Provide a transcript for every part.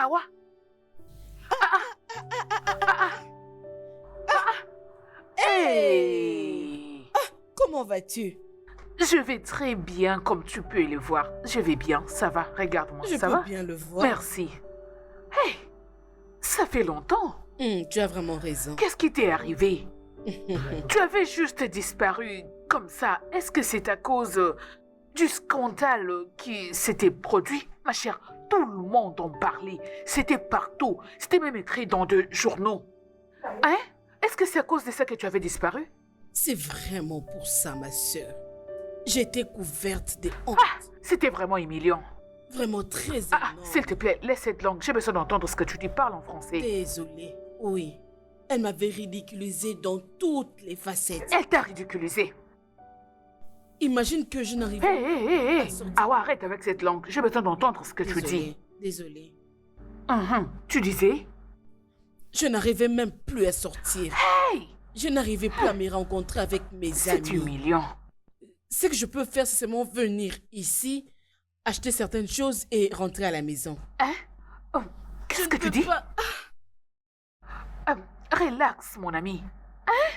Awa. Hey! Comment vas-tu? Je vais très bien, comme tu peux le voir. Je vais bien, ça va. Regarde-moi, Je ça peux va? bien le voir. Merci. Hey! Ça fait longtemps. Tu as vraiment raison. Qu'est-ce qui t'est arrivé? Tu avais juste disparu comme ça. Est-ce que c'est à cause du scandale qui s'était produit? Ma chère, tout le monde en parlait. C'était partout. C'était même écrit dans des journaux. Hein? Est-ce que c'est à cause de ça que tu avais disparu? C'est vraiment pour ça, ma sœur. J'étais couverte de honte. C'était vraiment humiliant. Vraiment très énorme. S'il te plaît, laisse cette langue. J'ai besoin d'entendre ce que tu dis. Parle en français. Désolée. Oui. Elle m'avait ridiculisée dans toutes les facettes. Elle t'a ridiculisé. Imagine que je n'arrivais Hé, à sortir. arrête avec cette langue. J'ai besoin d'entendre ce que tu dis. Désolée. Tu disais? Je n'arrivais même plus à sortir. Hey! Je n'arrivais plus à me rencontrer avec mes C'est amis. humiliant. Ce que je peux faire, c'est seulement venir ici, acheter certaines choses et rentrer à la maison. Hein? Oh, qu'est-ce que tu dis? Relax, mon ami. Hein?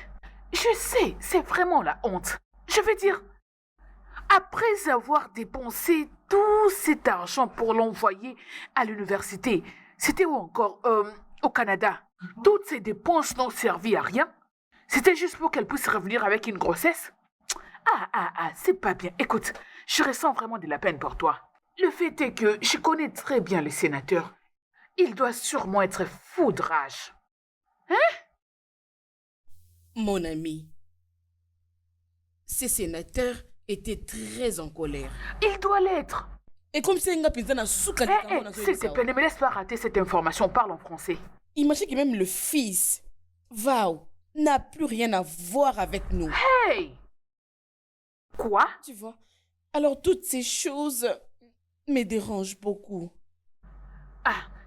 Je sais, c'est vraiment la honte. Je veux dire, après avoir dépensé tout cet argent pour l'envoyer à l'université, c'était où encore? Au Canada. Toutes ces dépenses n'ont servi à rien. C'était juste pour qu'elle puisse revenir avec une grossesse. C'est pas bien. Écoute, je ressens vraiment de la peine pour toi. Le fait est que je connais très bien le sénateur. Il doit sûrement être fou de rage. Mon ami, ces sénateurs étaient très en colère. Il doit l'être. Et comme c'est un pizza na souka S'il te plaît, ne me laisse pas rater cette information. Parle en français. Imagine que même le fils, Vao, n'a plus rien à voir avec nous. Hey! Quoi? Tu vois? Alors toutes ces choses me dérangent beaucoup.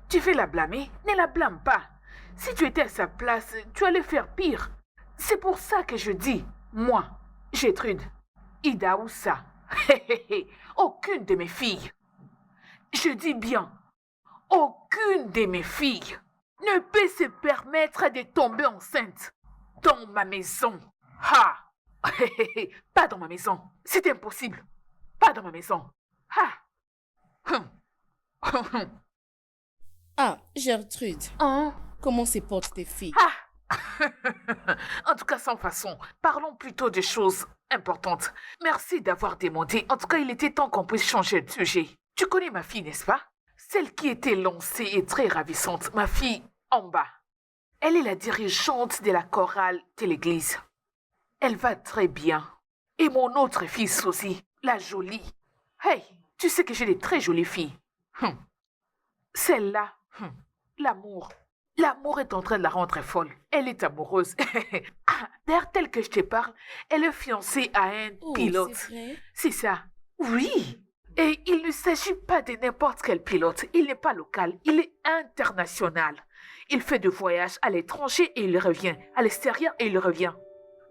Tu veux la blâmer? Ne la blâme pas. Si tu étais à sa place, tu allais faire pire. C'est pour ça que je dis, moi, Gertrude, Ida ou ça, aucune de mes filles, je dis bien, aucune de mes filles ne peut se permettre de tomber enceinte dans ma maison. Pas dans ma maison. C'est impossible. Pas dans ma maison. Gertrude, comment se portent tes filles? En tout cas, sans façon. Parlons plutôt des choses importantes. Merci d'avoir demandé. En tout cas, il était temps qu'on puisse changer de sujet. Tu connais ma fille, n'est-ce pas? Celle qui était lancée et très ravissante. Ma fille, Amba. Elle est la dirigeante de la chorale de l'église. Elle va très bien. Et mon autre fils aussi, la jolie. Hey, tu sais que j'ai des très jolies filles. Celle-là, l'amour. L'amour est en train de la rendre folle. Elle est amoureuse. D'ailleurs, tel que je te parle, elle est fiancée à un pilote. C'est vrai? C'est ça. Oui. Et il ne s'agit pas de n'importe quel pilote. Il n'est pas local. Il est international. Il fait des voyages à l'étranger et il revient. À l'extérieur et il revient.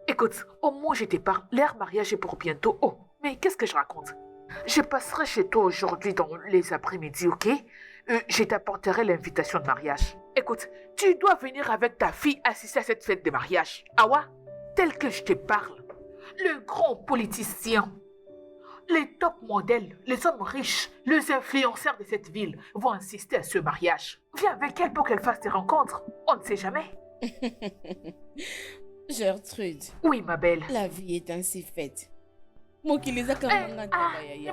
Écoute, au moins je te parle. Leur mariage est pour bientôt. Oh, mais qu'est-ce que je raconte? Je passerai chez toi aujourd'hui dans les après-midi, ok? Je t'apporterai l'invitation de mariage. Écoute, tu dois venir avec ta fille assister à cette fête de mariage. Awa, tel que je te parle, le grand politicien, les top modèles, les hommes riches, les influenceurs de cette ville vont assister à ce mariage. Viens avec elle pour qu'elle fasse des rencontres. On ne sait jamais. Gertrude. Oui, ma belle. La vie est ainsi faite. Ne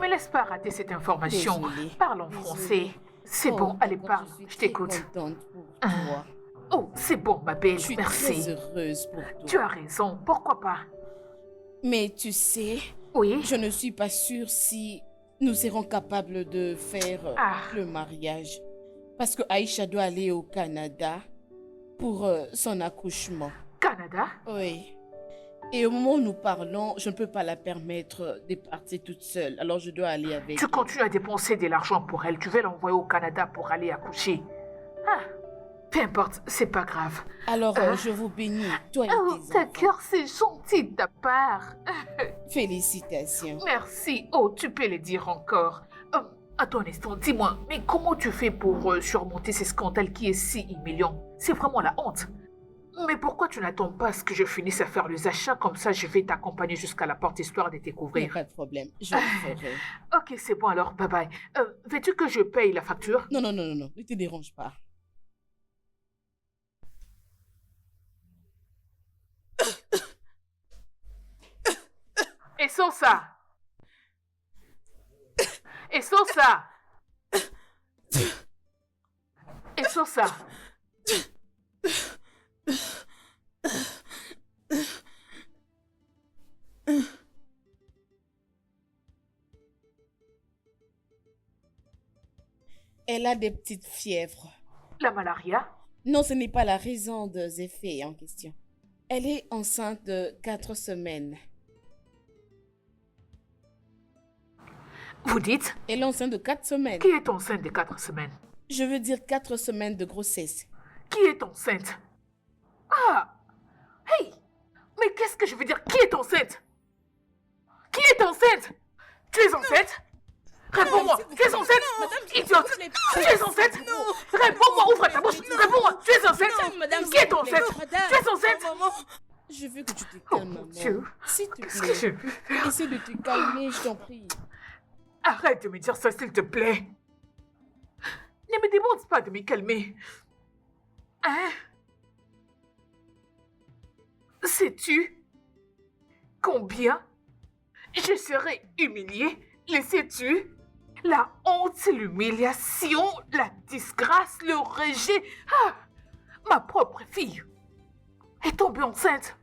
me laisse pas rater cette information. Désolée. Parle en français. C'est bon, allez, parle. Je t'écoute. Contente pour toi. Oh, c'est bon, ma belle. Je suis Merci. très heureuse pour toi. Tu as raison. Pourquoi pas? Mais tu sais, Oui. je ne suis pas sûre si nous serons capables de faire le mariage. Parce que Aïcha doit aller au Canada pour son accouchement. Canada? Oui. Et au moment où nous parlons, je ne peux pas la permettre de partir toute seule. Alors je dois aller avec Tu elle. continues à dépenser de l'argent pour elle. Tu veux l'envoyer au Canada pour aller accoucher. Peu importe, c'est pas grave. Alors je vous bénis, toi et tes Ta enfants. cœur, c'est gentil de ta part. Félicitations. Merci. Oh, tu peux le dire encore. Attends un instant, dis-moi, mais comment tu fais pour surmonter ces scandales qui est si humiliant? C'est vraiment la honte. Mais pourquoi tu n'attends pas à ce que je finisse à faire les achats? Comme ça, je vais t'accompagner jusqu'à la porte histoire de Il n'y a découvrir. pas de problème, je le ferai. Ok, c'est bon alors, bye bye. Veux-tu que je paye la facture? Non, non, non, non, non, ne te dérange pas. Et sans ça. Et sans ça. Et sans ça. Elle a des petites fièvres. La malaria? Non, ce n'est pas la raison des effets en question. Elle est enceinte de 4 semaines. Vous dites? Elle est enceinte de 4 semaines. Qui est enceinte de 4 semaines? Je veux dire 4 semaines de grossesse. Qui est enceinte? Ah! Hey! Mais qu'est-ce que je veux dire? Qui est enceinte? Qui est enceinte? Tu es enceinte? Réponds-moi! Tu es enceinte? Idiote! Tu es enceinte? Réponds-moi! Ouvre ta bouche! Réponds-moi! Tu es enceinte? Non, madame, Qui est enceinte? Tu es enceinte? Je veux que tu te Oh calmes, mon maman. Dieu! S'il te Qu'est-ce que je plaît, peux faire? essaie de te calmer, je t'en prie. Arrête de me dire ça, s'il te plaît. Ne me demande pas de me calmer. Hein? Sais-tu combien je serais humiliée? Le sais-tu? La honte, l'humiliation, la disgrâce, le rejet. Ah! Ma propre fille est tombée enceinte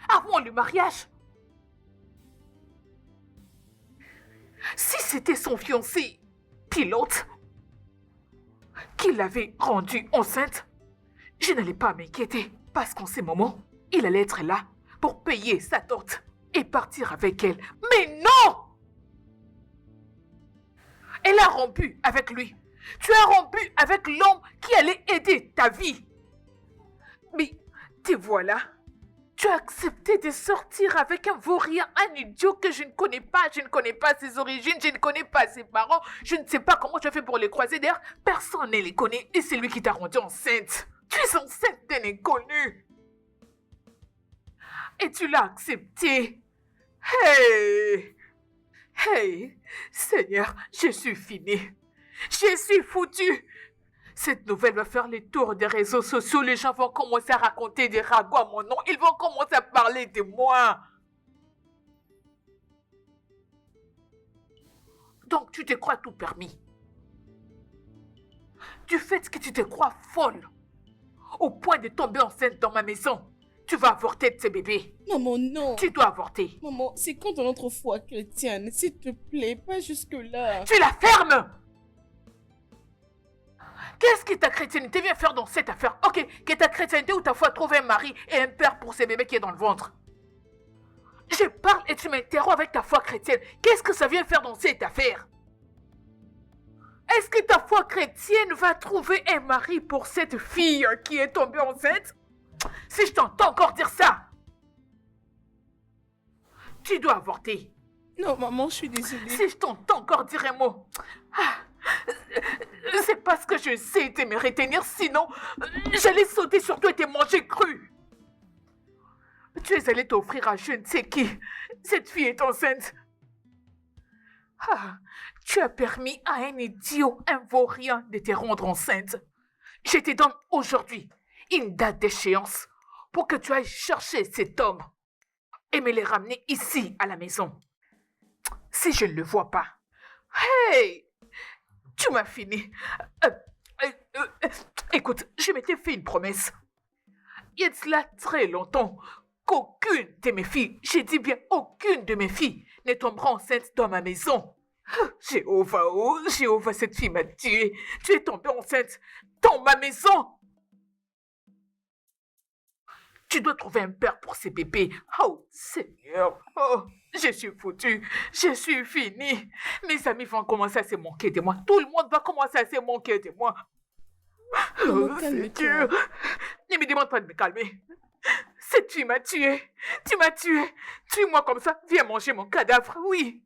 avant le mariage. Si c'était son fiancé pilote qui l'avait rendue enceinte, je n'allais pas m'inquiéter parce qu'en ces moments, il allait être là pour payer sa dot et partir avec elle. Mais non! Elle a rompu avec lui. Tu as rompu avec l'homme qui allait aider ta vie. Mais te voilà. Tu as accepté de sortir avec un vaurien, un idiot que je ne connais pas. Je ne connais pas ses origines, je ne connais pas ses parents. Je ne sais pas comment tu as fait pour les croiser. D'ailleurs, personne ne les connaît et c'est lui qui t'a rendue enceinte. Tu es enceinte d'un inconnu. Et tu l'as accepté. Hey! Hey! Seigneur, je suis fini. Je suis foutu. Cette nouvelle va faire les tours des réseaux sociaux. Les gens vont commencer à raconter des ragots à mon nom. Ils vont commencer à parler de moi. Donc tu te crois tout permis. Du fait que tu te crois folle, au point de tomber enceinte dans ma maison, tu vas avorter de ce bébé. Maman, non. Tu dois avorter. Maman, c'est quand notre foi chrétienne. S'il te plaît, pas jusque-là. Tu la fermes. Qu'est-ce que ta chrétienté vient faire dans cette affaire? Ok, que ta chrétienté ou ta foi trouve un mari et un père pour ce bébé qui est dans le ventre. Je parle et tu m'interromps avec ta foi chrétienne. Qu'est-ce que ça vient faire dans cette affaire? Est-ce que ta foi chrétienne va trouver un mari pour cette fille qui est tombée enceinte? Si je t'entends encore dire ça, tu dois avorter. Non, maman, je suis désolée. Si je t'entends encore dire un mot, c'est parce que je sais te me retenir, sinon j'allais sauter sur toi et te manger cru. Tu es allé t'offrir à je ne sais qui. Cette fille est enceinte. Tu as permis à un idiot, un vaurien de te rendre enceinte. Je te donne aujourd'hui une date d'échéance pour que tu ailles chercher cet homme et me le ramener ici à la maison. Si je ne le vois pas. Hey! Tu m'as fini. Écoute, je m'étais fait une promesse. Il y a de cela très longtemps qu'aucune de mes filles, j'ai dit bien aucune de mes filles, ne tombera enceinte dans ma maison. Jéhovah, oh, Jéhovah, cette fille m'a tué. Tu es tombée enceinte dans ma maison. Tu dois trouver un père pour ces bébés. Oh, Seigneur. Oh, je suis foutue. Je suis finie. Mes amis vont commencer à se moquer de moi. Tout le monde va commencer à se moquer de moi. Oh, Seigneur. Ne me demande pas de me calmer. Cette fille m'a tué. Tu m'as tué. Tue-moi comme ça. Viens manger mon cadavre. Oui.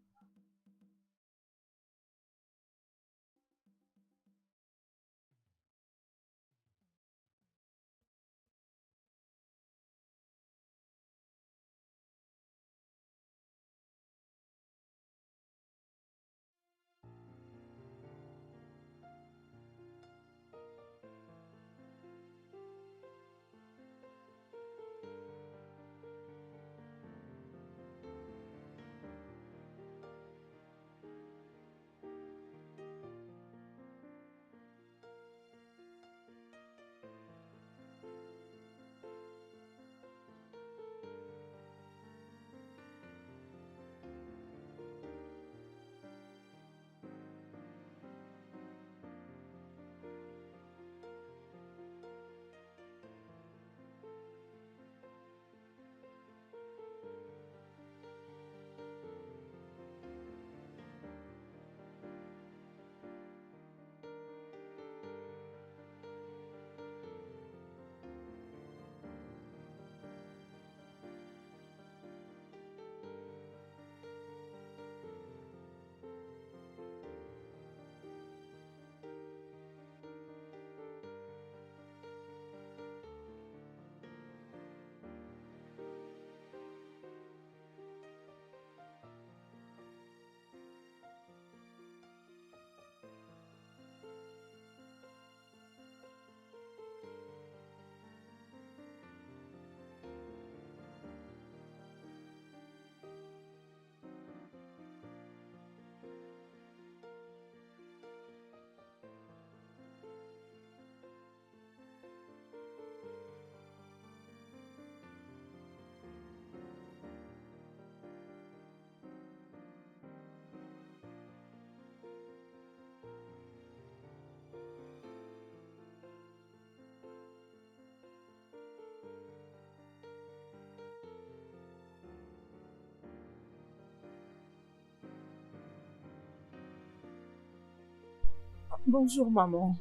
Bonjour, maman.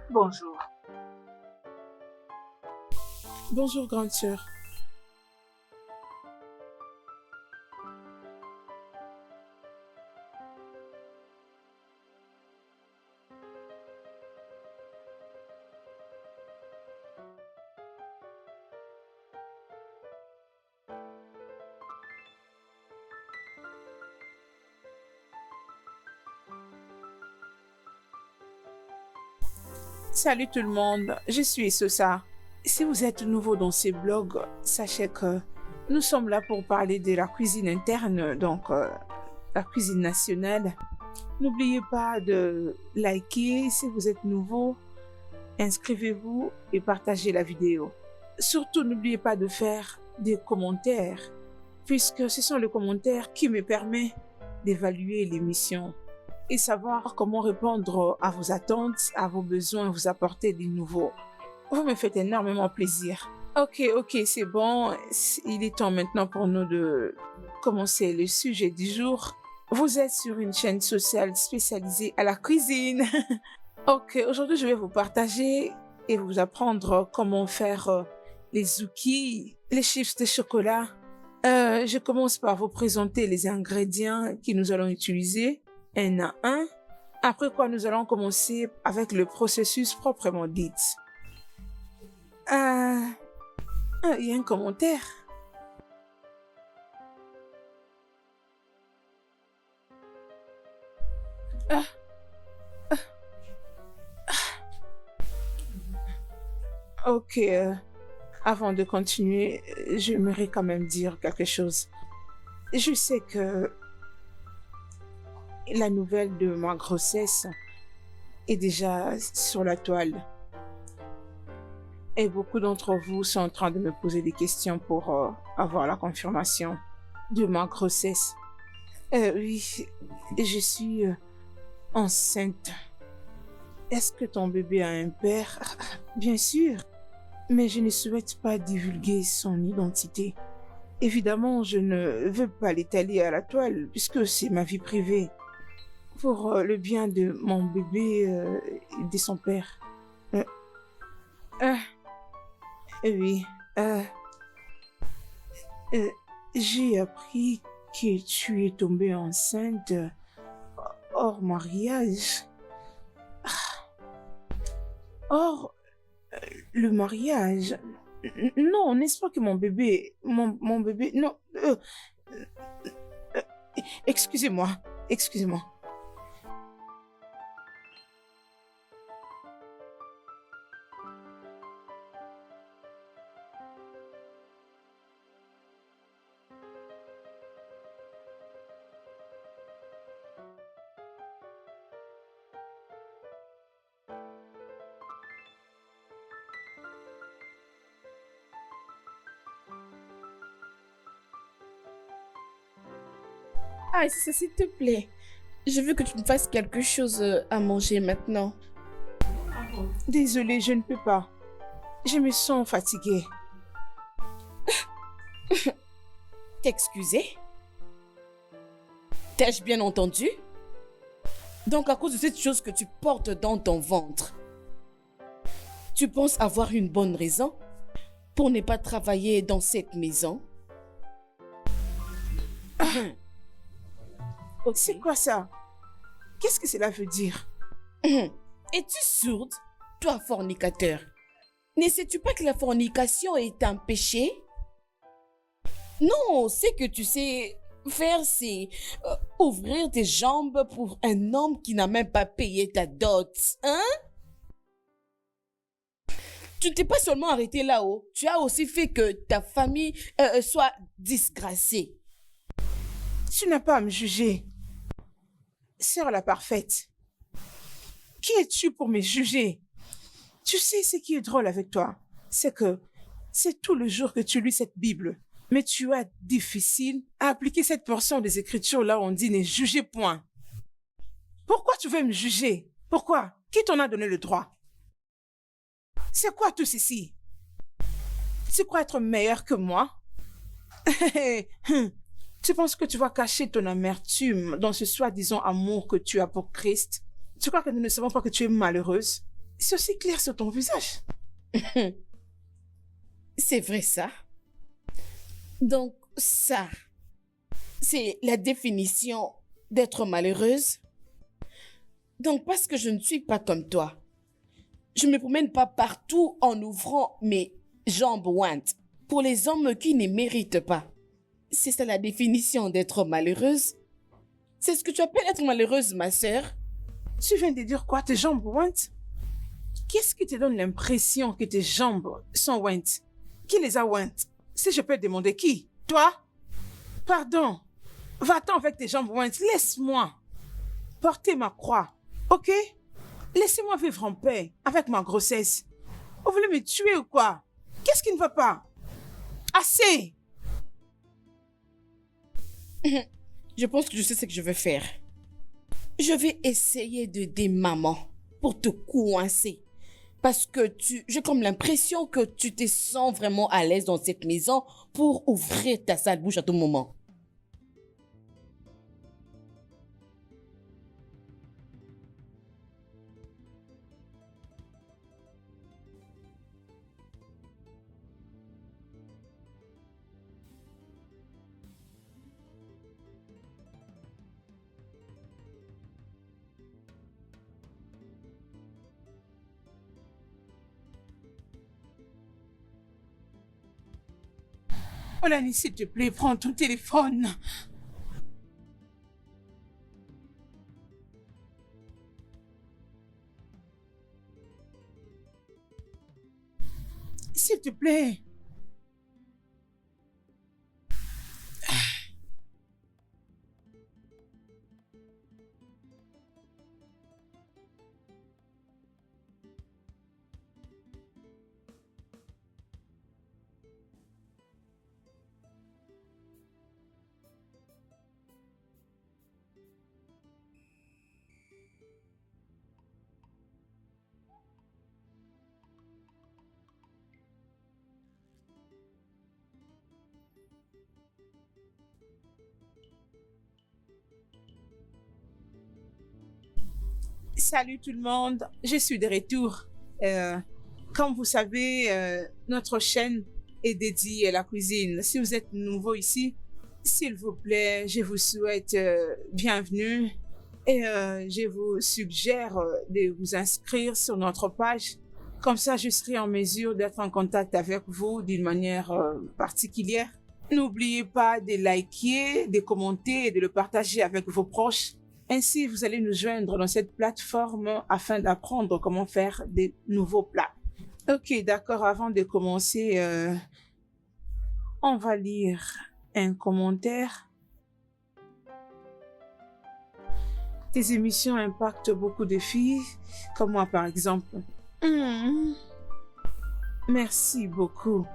Bonjour. Bonjour, grande sœur. Salut tout le monde, je suis Sosa. Si vous êtes nouveau dans ces blogs, sachez que nous sommes là pour parler de la cuisine interne, donc la cuisine nationale. N'oubliez pas de liker si vous êtes nouveau, inscrivez-vous et partagez la vidéo. Surtout, n'oubliez pas de faire des commentaires, puisque ce sont les commentaires qui me permettent d'évaluer l'émission et savoir comment répondre à vos attentes, à vos besoins, vous apporter des nouveaux. Vous me faites énormément plaisir. Ok, c'est bon. Il est temps maintenant pour nous de commencer le sujet du jour. Vous êtes sur une chaîne sociale spécialisée à la cuisine. Ok, aujourd'hui je vais vous partager et vous apprendre comment faire les zoukis, les chips de chocolat. Je commence par vous présenter les ingrédients que nous allons utiliser, un à un. Après quoi, nous allons commencer avec le processus proprement dit. Il y a un commentaire. Ok, avant de continuer, j'aimerais quand même dire quelque chose. Je sais que la nouvelle de ma grossesse est déjà sur la toile. Et beaucoup d'entre vous sont en train de me poser des questions pour avoir la confirmation de ma grossesse. Oui, je suis enceinte. Est-ce que ton bébé a un père? Bien sûr, mais je ne souhaite pas divulguer son identité. Évidemment, je ne veux pas l'étaler à la toile puisque c'est ma vie privée. Pour le bien de mon bébé et de son père. Oui, j'ai appris que tu es tombée enceinte hors mariage. Hors le mariage. Non, n'est-ce pas que mon bébé... Mon bébé... Non. Excusez-moi. Ah, s'il te plaît. Je veux que tu me fasses quelque chose à manger maintenant. Désolée, je ne peux pas. Je me sens fatiguée. T'excuser? T'ai-je bien entendu? Donc à cause de cette chose que tu portes dans ton ventre, tu penses avoir une bonne raison pour ne pas travailler dans cette maison? Okay. C'est quoi ça? Qu'est-ce que cela veut dire? Es-tu sourde, toi fornicateur? Ne sais-tu pas que la fornication est un péché? Non, c'est que tu sais faire, c'est ouvrir tes jambes pour un homme qui n'a même pas payé ta dot, hein? Tu ne t'es pas seulement arrêté là-haut, tu as aussi fait que ta famille soit disgracée. Tu n'as pas à me juger. Sœur la parfaite, qui es-tu pour me juger? Tu sais ce qui est drôle avec toi, c'est que c'est tout le jour que tu lis cette Bible, mais tu as difficile à appliquer cette portion des Écritures là où on dit ne jugez point. Pourquoi tu veux me juger? Pourquoi? Qui t'en a donné le droit? C'est quoi tout ceci? Tu crois être meilleur que moi? Tu penses que tu vas cacher ton amertume dans ce soi-disant amour que tu as pour Christ? Tu crois que nous ne savons pas que tu es malheureuse? C'est aussi clair sur ton visage. C'est vrai ça. Donc ça, c'est la définition d'être malheureuse. Donc parce que je ne suis pas comme toi, je ne me promène pas partout en ouvrant mes jambes ointes pour les hommes qui ne méritent pas. C'est ça la définition d'être malheureuse? C'est ce que tu appelles être malheureuse, ma sœur? Tu viens de dire quoi, tes jambes ointes? Qu'est-ce qui te donne l'impression que tes jambes sont ointes? Qui les a ointes? Si je peux demander qui? Toi? Pardon. Va-t'en avec tes jambes ointes. Laisse-moi porter ma croix. Ok? Laissez-moi vivre en paix avec ma grossesse. Vous voulez me tuer ou quoi? Qu'est-ce qui ne va pas? Assez! Je pense que je sais ce que je vais faire. Je vais essayer d'aider maman pour te coincer. Parce que j'ai comme l'impression que tu te sens vraiment à l'aise dans cette maison pour ouvrir ta sale bouche à tout moment. Olani, s'il te plaît, prends ton téléphone. S'il te plaît. Salut tout le monde, je suis de retour. Comme vous savez, notre chaîne est dédiée à la cuisine. Si vous êtes nouveau ici, s'il vous plaît, je vous souhaite bienvenue et je vous suggère de vous inscrire sur notre page. Comme ça, je serai en mesure d'être en contact avec vous d'une manière particulière. N'oubliez pas de liker, de commenter et de le partager avec vos proches. Ainsi, vous allez nous joindre dans cette plateforme afin d'apprendre comment faire des nouveaux plats. Ok, d'accord, avant de commencer, on va lire un commentaire. Tes émissions impactent beaucoup de filles, comme moi par exemple. Merci beaucoup.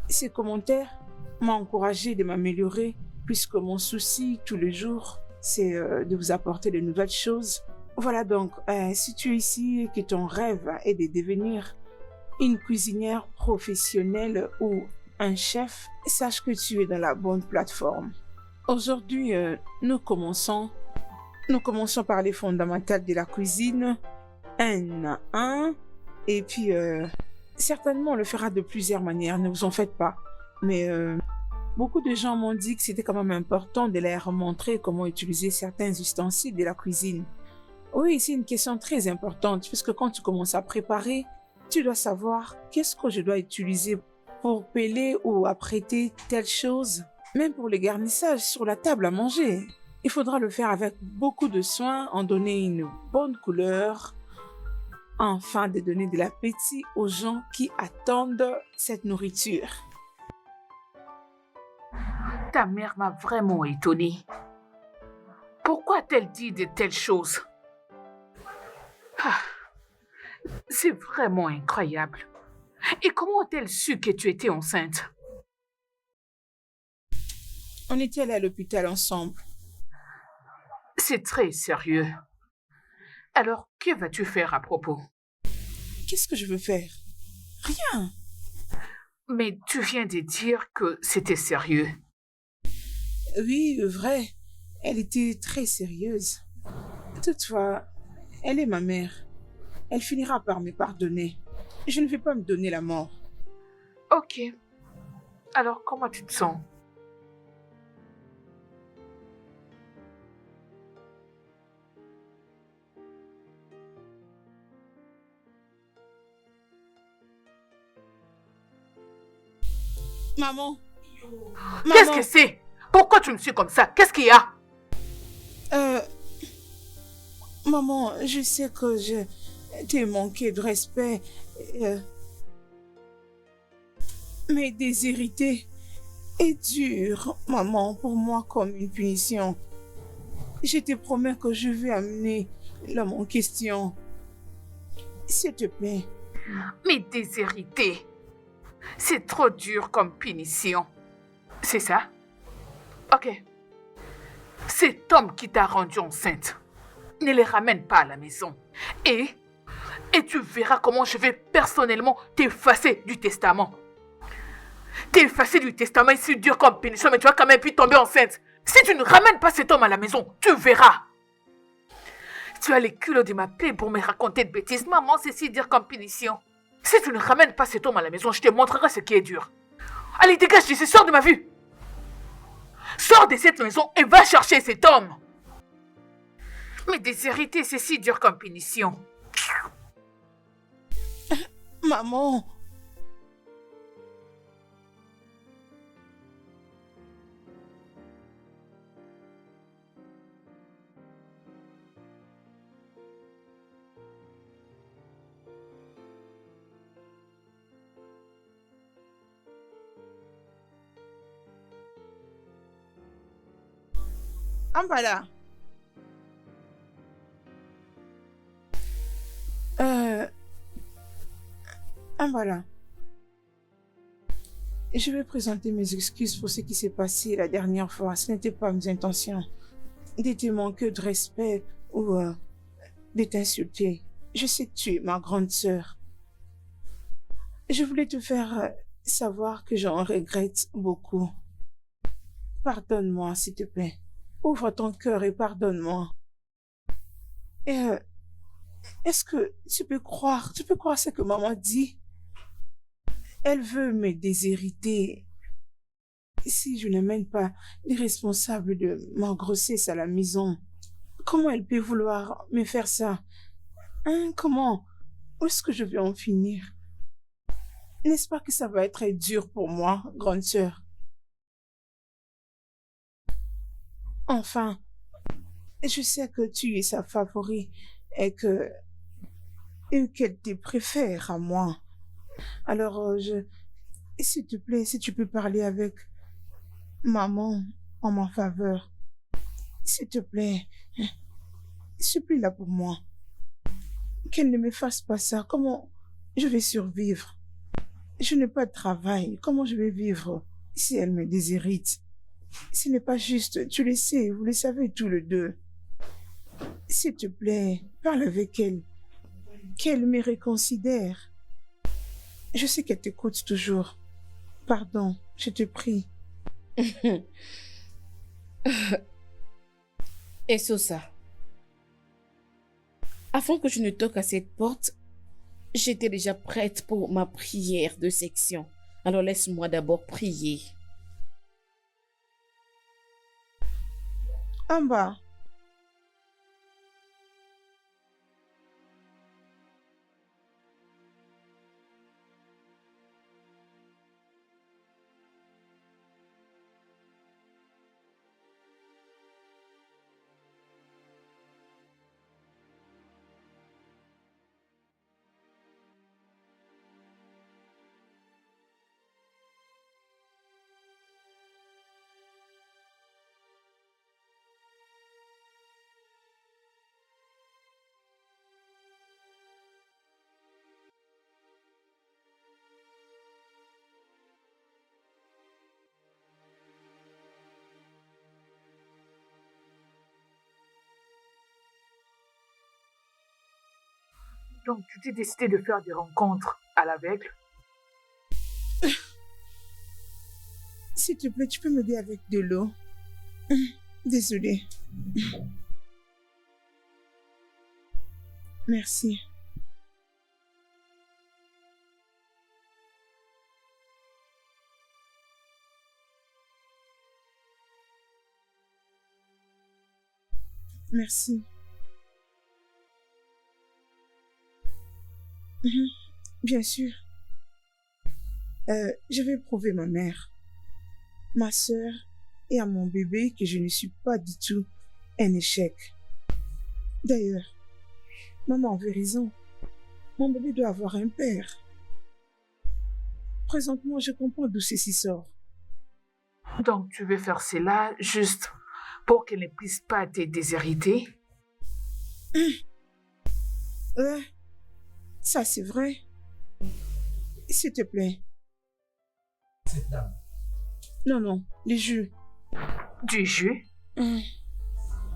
Ces commentaires m'ont encouragé de m'améliorer puisque mon souci tous les jours, c'est de vous apporter de nouvelles choses. Voilà donc, si tu es ici et que ton rêve est de devenir une cuisinière professionnelle ou un chef, sache que tu es dans la bonne plateforme. Aujourd'hui, nous commençons par les fondamentales de la cuisine, un à un, et puis certainement on le fera de plusieurs manières, ne vous en faites pas. Mais beaucoup de gens m'ont dit que c'était quand même important de leur montrer comment utiliser certains ustensiles de la cuisine. Oui, c'est une question très importante, parce que quand tu commences à préparer, tu dois savoir qu'est-ce que je dois utiliser pour peler ou apprêter telle chose. Même pour les garnissages sur la table à manger, il faudra le faire avec beaucoup de soin, en donner une bonne couleur, afin de donner de l'appétit aux gens qui attendent cette nourriture. Ta mère m'a vraiment étonnée. Pourquoi a-t-elle dit de telles choses? Ah, c'est vraiment incroyable. Et comment a-t-elle su que tu étais enceinte? On était allés à l'hôpital ensemble. C'est très sérieux. Alors, que vas-tu faire à propos? Qu'est-ce que je veux faire? Rien. Mais tu viens de dire que c'était sérieux. Oui, vrai. Elle était très sérieuse. Toutefois, elle est ma mère. Elle finira par me pardonner. Je ne vais pas me donner la mort. Ok. Alors, comment tu te sens? Maman, Qu'est-ce que maman, c'est? Pourquoi tu me suis comme ça? Qu'est-ce qu'il y a? euh, maman, je sais que je t'ai manqué de respect, euh, mais déshériter est dur, maman, pour moi comme une punition. Je te promets que je vais amener l'homme en question. S'il te plaît. Mais déshérité, c'est trop dur comme punition. C'est ça? Ok. Cet homme qui t'a rendu enceinte, ne les ramène pas à la maison. Et, et tu verras comment je vais personnellement t'effacer du testament. T'effacer du testament est si dur comme punition, mais tu vas quand même pu tomber enceinte. Si tu ne ramènes pas cet homme à la maison, tu verras. Tu as les culots de m'appeler pour me raconter de bêtises. Maman, c'est si dur comme punition. Si tu ne ramènes pas cet homme à la maison, je te montrerai ce qui est dur. Allez, dégage d'ici, sors de ma vue. Sors de cette maison et va chercher cet homme. Mais déshériter, c'est si dur comme punition. Maman, Ambala. Euh, Ambala. Je vais présenter mes excuses pour ce qui s'est passé la dernière fois. Ce n'était pas mes intentions de te manquer de respect ou de t'insulter. Je sais que tu es ma grande sœur. Je voulais te faire savoir que j'en regrette beaucoup. Pardonne-moi, s'il te plaît. Ouvre ton cœur et pardonne-moi. Et est-ce que tu peux croire ce que maman dit? Elle veut me déshériter si je ne mène pas les responsables de ma grossesse à la maison. Comment elle peut vouloir me faire ça? Hein, comment? Où est-ce que je vais en finir? N'est-ce pas que ça va être dur pour moi, grande sœur? Enfin, je sais que tu es sa favorite et qu'elle te préfère à moi. Alors, s'il te plaît, si tu peux parler avec maman en ma faveur, s'il te plaît, supplie-la pour moi. Qu'elle ne me fasse pas ça. Comment je vais survivre? Je n'ai pas de travail. Comment je vais vivre si elle me déshérite? Ce n'est pas juste. Tu le sais, vous le savez tous les deux. S'il te plaît, parle avec elle. Qu'elle me réconsidère. Je sais qu'elle t'écoute toujours. Pardon, je te prie. Et ça, avant que je ne toque à cette porte, j'étais déjà prête pour ma prière de section. Alors laisse-moi d'abord prier. En bas. Donc, tu t'es décidé de faire des rencontres à l'aveugle? S'il te plaît, tu peux m'aider avec de l'eau. Désolée. Merci. Merci. Mhm. Bien sûr. Je vais prouver ma mère, ma sœur et à mon bébé que je ne suis pas du tout un échec. D'ailleurs, maman avait raison. Mon bébé doit avoir un père. Présentement, je comprends d'où ceci sort. Donc, tu veux faire cela juste pour qu'elle ne puisse pas te déshériter? Ça c'est vrai. S'il te plaît. Cette dame. Non, non, les jus. Du jus? Hum,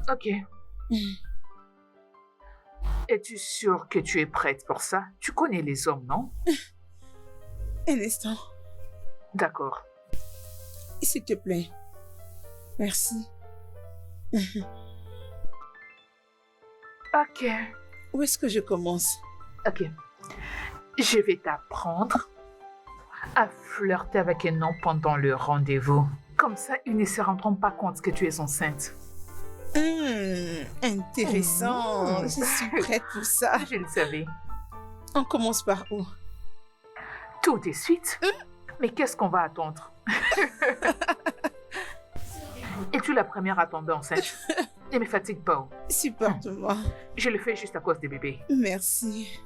Ok. hum. Es-tu sûre que tu es prête pour ça? Tu connais les hommes, non? Un instant. D'accord. S'il te plaît. Merci. Ok. Où est-ce que je commence? Ok. Je vais t'apprendre à flirter avec un homme pendant le rendez-vous. Comme ça, ils ne se rendront pas compte que tu es enceinte. Intéressant. Mmh. Je suis prête pour ça. Je le savais. On commence par où? Tout de suite. Mais qu'est-ce qu'on va attendre? Es-tu la première à tomber enceinte? Ne me fatigue pas. Supporte-moi. Je le fais juste à cause des bébés. Merci.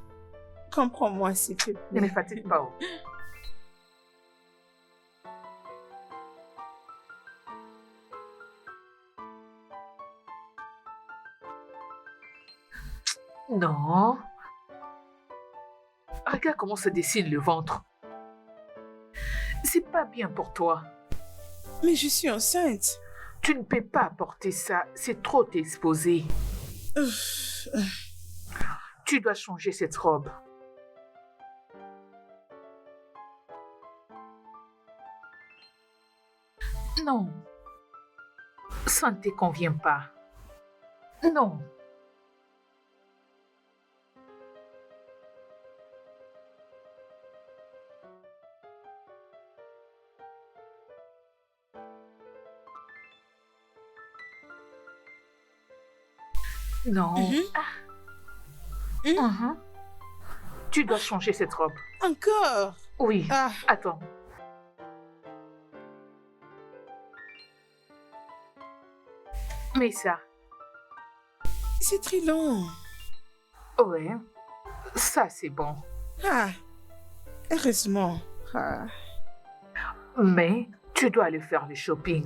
Comprends-moi, s'il te Ne me plaît. fatigue pas. Non. Regarde comment se dessine le ventre. C'est pas bien pour toi. Mais je suis enceinte. Tu ne peux pas porter ça. C'est trop t'exposer. Ouf. Tu dois changer cette robe. Non. Ça ne te convient pas. Non. Non. Mhm. Tu dois changer cette robe. Encore? Oui. Ah, Attends. Mais ça, c'est très long. ouais, ça c'est bon. Ah, heureusement. Ah. Mais tu dois aller faire le shopping.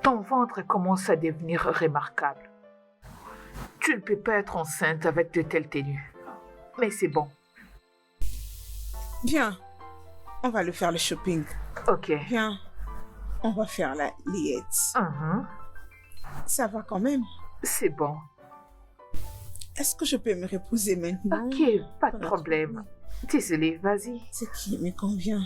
Ton ventre commence à devenir remarquable. Tu ne peux pas être enceinte avec de telles tenues. Mais c'est bon. Viens, on va le faire le shopping. Ok. Viens, on va faire la liette. Mhm. Ça va quand même. C'est bon. Est-ce que je peux me reposer maintenant? Ok, pas de problème. Désolée, vas-y. Ce qui me convient.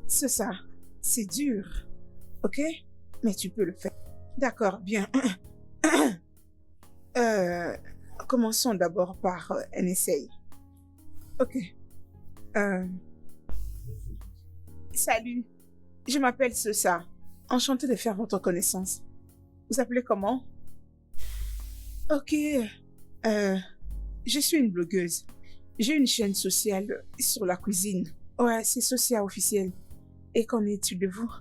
C'est ça. C'est dur. Ok? Mais tu peux le faire. D'accord, bien. Commençons d'abord par un essai. Ok. Salut, je m'appelle Sosa. Enchantée de faire votre connaissance. Vous appelez comment? Ok. Je suis une blogueuse. J'ai une chaîne sociale sur la cuisine. Ouais, c'est Sosia officiel. Et qu'en est-il de vous?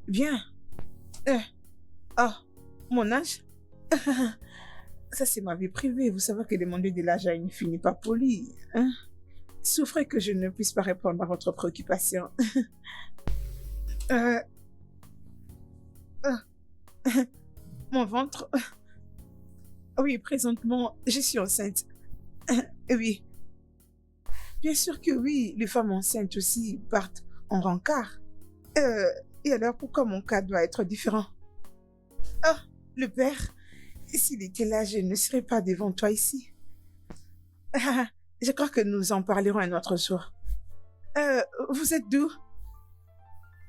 Bien. Oh, mon âge? Ça, c'est ma vie privée. Vous savez que demander de l'âge à une fille n'est pas poli. Hein? Souffrez que je ne puisse pas répondre à votre préoccupation. Mon ventre... Oui, présentement, je suis enceinte. Oui. Bien sûr que oui, les femmes enceintes aussi partent en rencard. Et alors, pourquoi mon cas doit être différent? Ah, le père, s'il était là, je ne serais pas devant toi ici. Je crois que nous en parlerons un autre jour. Vous êtes d'où?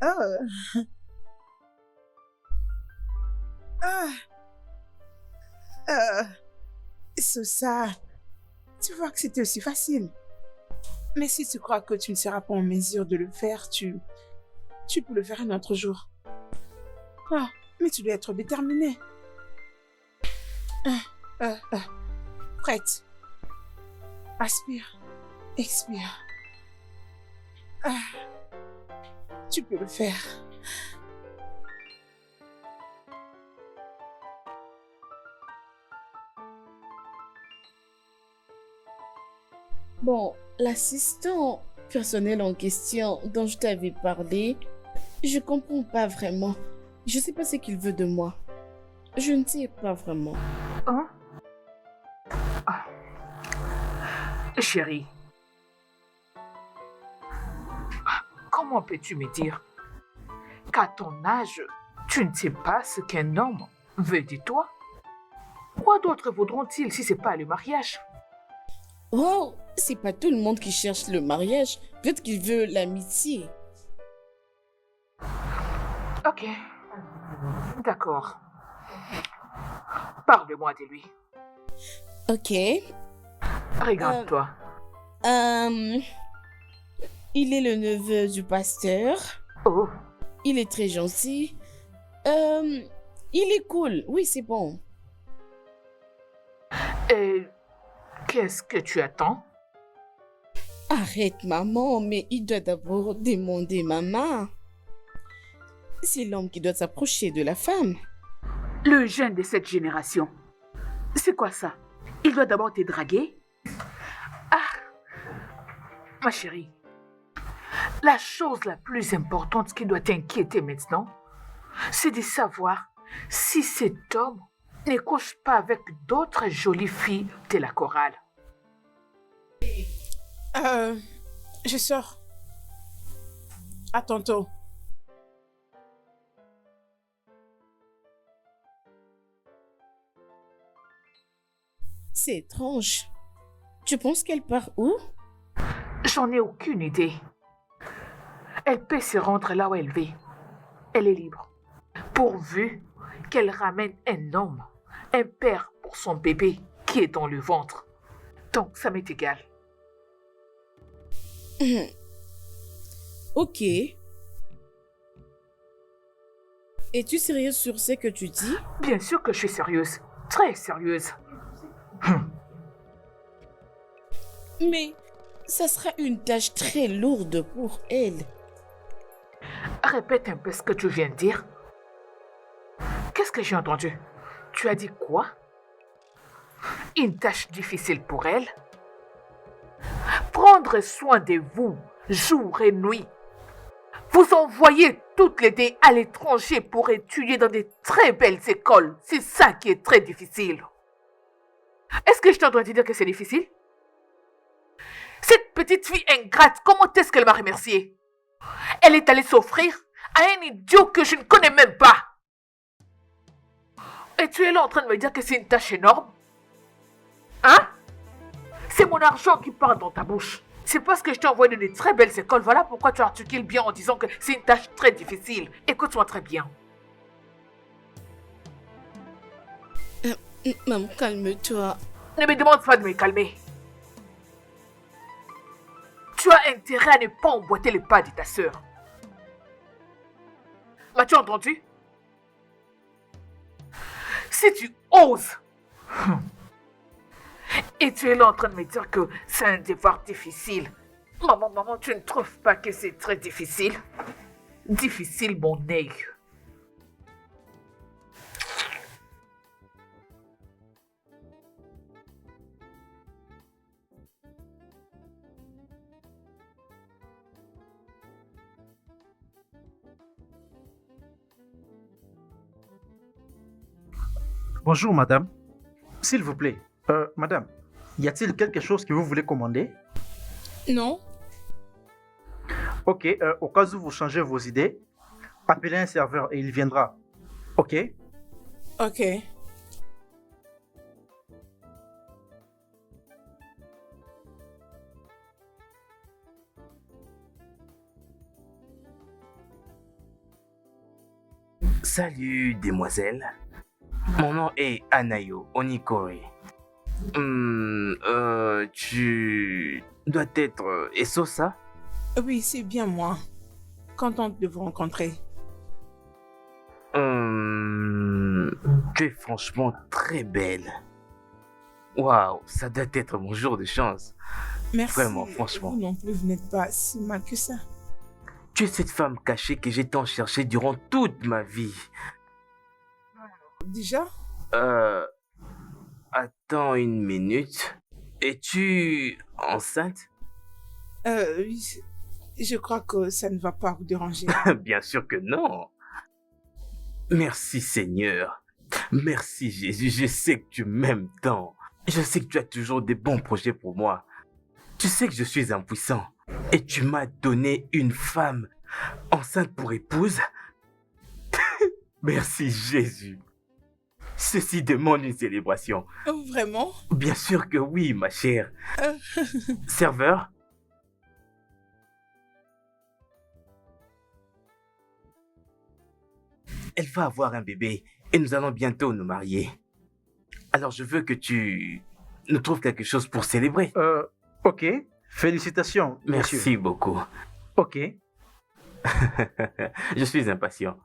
Oh. Sosa, tu vois que c'était aussi facile. Mais si tu crois que tu ne seras pas en mesure de le faire, tu peux le faire un autre jour. Ah, mais tu dois être déterminée. Prête. Aspire. Expire. Tu peux le faire. Bon, l'assistant personnel en question dont je t'avais parlé, je comprends pas vraiment. Je sais pas ce qu'il veut de moi. Je ne sais pas vraiment. Hein? Ah. Chérie, comment peux-tu me dire qu'à ton âge, tu ne sais pas ce qu'un homme veut de toi? Quoi d'autre voudront-ils si c'est pas le mariage? Oh, c'est pas tout le monde qui cherche le mariage. Peut-être qu'il veut l'amitié. Ok, d'accord. Parle-moi de lui. Ok. Regarde-toi. Il est le neveu du pasteur. Oh, Il est très gentil. Il est cool. Oui, c'est bon. et qu'est-ce que tu attends? Arrête, maman, mais il doit d'abord demander maman. C'est l'homme qui doit s'approcher de la femme. Le jeune de cette génération. C'est quoi ça? Il doit d'abord te draguer? Ah, ma chérie, la chose la plus importante qui doit t'inquiéter maintenant, c'est de savoir si cet homme ne couche pas avec d'autres jolies filles de la chorale. Je sors. À tantôt. C'est étrange. Tu penses qu'elle part où? J'en ai aucune idée. Elle peut se rendre là où elle veut. Elle est libre. Pourvu qu'elle ramène un homme, un père pour son bébé qui est dans le ventre. Donc, ça m'est égal. Ok. Es-tu sérieuse sur ce que tu dis? Bien sûr que je suis sérieuse. Très sérieuse. Mais ça sera une tâche très lourde pour elle. Répète un peu ce que tu viens de dire. Qu'est-ce que j'ai entendu? Tu as dit quoi? Une tâche difficile pour elle? Prendre soin de vous, jour et nuit. Vous envoyez toutes les deux à l'étranger pour étudier dans de très belles écoles. C'est ça qui est très difficile. Est-ce que je t'entends te dire que c'est difficile? Cette petite fille ingrate, comment est-ce qu'elle m'a remercié? Elle est allée s'offrir à un idiot que je ne connais même pas. Et tu es là en train de me dire que c'est une tâche énorme? Hein? C'est mon argent qui part dans ta bouche. C'est parce que je t'ai envoyé dans de très belles écoles. Voilà pourquoi tu articules bien en disant que c'est une tâche très difficile. Écoute-moi très bien. Maman, calme-toi. Ne me demande pas de me calmer. Tu as intérêt à ne pas emboîter les pas de ta sœur. M'as-tu entendu? Si tu oses, et tu es là en train de me dire que c'est un devoir difficile. Maman, tu ne trouves pas que c'est très difficile? Difficile, mon œil. Bonjour, madame. S'il vous plaît, madame, y a-t-il quelque chose que vous voulez commander? Non? Ok, au cas où vous changez vos idées, appelez un serveur et il viendra. Ok? Ok. Salut, demoiselle. Mon nom est Anayo Onikore. Tu dois être Esosa? Oui, c'est bien moi. Contente de vous rencontrer. Tu es franchement très belle. Waouh, ça doit être mon jour de chance. Merci. Vraiment, franchement. Vous non plus, vous n'êtes pas si mal que ça. Tu es cette femme cachée que j'ai tant cherchée durant toute ma vie. Déjà? Attends une minute. Es-tu enceinte? Oui, je crois que ça ne va pas vous déranger. Bien sûr que non. Merci Seigneur. Merci Jésus. Je sais que tu m'aimes tant. Je sais que tu as toujours des bons projets pour moi. Tu sais que je suis impuissant. Et tu m'as donné une femme enceinte pour épouse. Merci Jésus. Ceci demande une célébration. Vraiment? Bien sûr que oui, ma chère. Serveur? Elle va avoir un bébé et nous allons bientôt nous marier. Alors je veux que tu nous trouves quelque chose pour célébrer. Ok. Félicitations, Merci monsieur. beaucoup. Ok. Je suis impatient.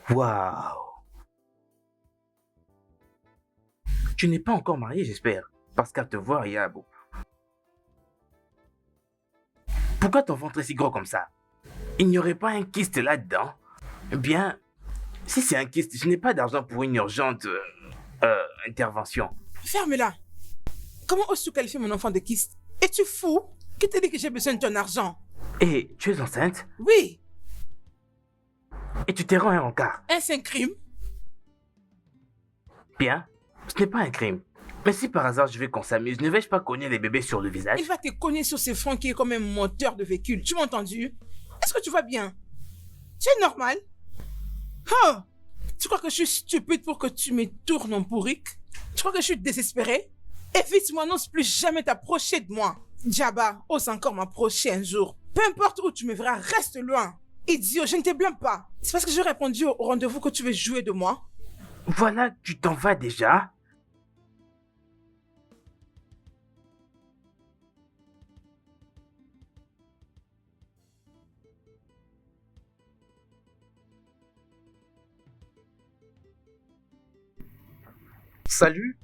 Waouh. Tu n'es pas encore marié, j'espère. Parce qu'à te voir, il y a beaucoup. Pourquoi ton ventre est si gros comme ça? Il n'y aurait pas un kyste là-dedans? Eh bien, si c'est un kyste, je n'ai pas d'argent pour une urgente intervention. Ferme-la. Comment oses-tu qualifier mon enfant de kyste? Es-tu fou? Qui t'a dit que j'ai besoin de ton argent? Et tu es enceinte? Oui, Et tu t'es rendu un rencard? est-ce un crime? Bien, ce n'est pas un crime. Mais si par hasard je veux qu'on s'amuse, ne vais-je pas cogner les bébés sur le visage? Il va te cogner sur ses fronts qui est comme un moteur de véhicule. Tu m'as entendu? Est-ce que tu vas bien? Tu es normal? Oh! Tu crois que je suis stupide pour que tu me tournes en bourrique? Tu crois que je suis désespéré? Évite-moi, n'ose plus jamais t'approcher de moi. Djaba, ose encore m'approcher un jour. Peu importe où tu me verras, reste loin. Idiot, je ne te blâme pas. C'est parce que j'ai répondu au rendez-vous que tu veux jouer de moi. Voilà, tu t'en vas déjà? Salut.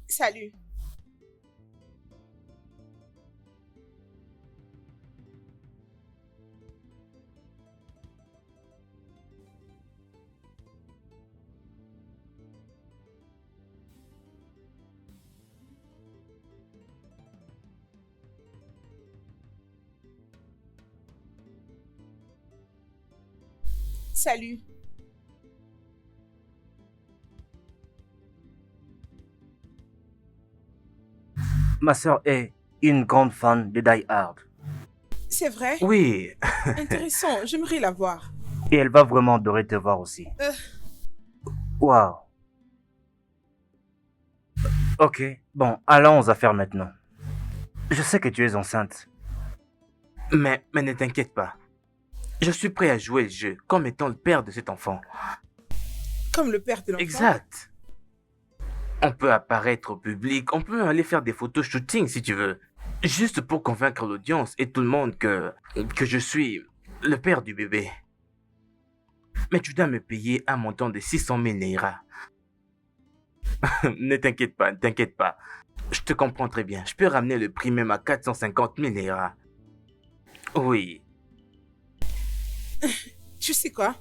Salut. Salut. Ma sœur est une grande fan de Die Hard C'est vrai? Oui, Intéressant, j'aimerais la voir. et elle va vraiment adorer te voir aussi. Waouh. Ok, bon, allons aux affaires maintenant. Je sais que tu es enceinte. mais ne t'inquiète pas. Je suis prêt à jouer le jeu comme étant le père de cet enfant. Comme le père de l'enfant. Exact. On peut apparaître au public, on peut aller faire des photos shooting si tu veux. Juste pour convaincre l'audience et tout le monde que je suis le père du bébé. Mais tu dois me payer un montant de 600 000 Naira. Ne t'inquiète pas, ne t'inquiète pas. Je te comprends très bien. Je peux ramener le prix même à 450 000 Naira. Oui. Tu sais quoi?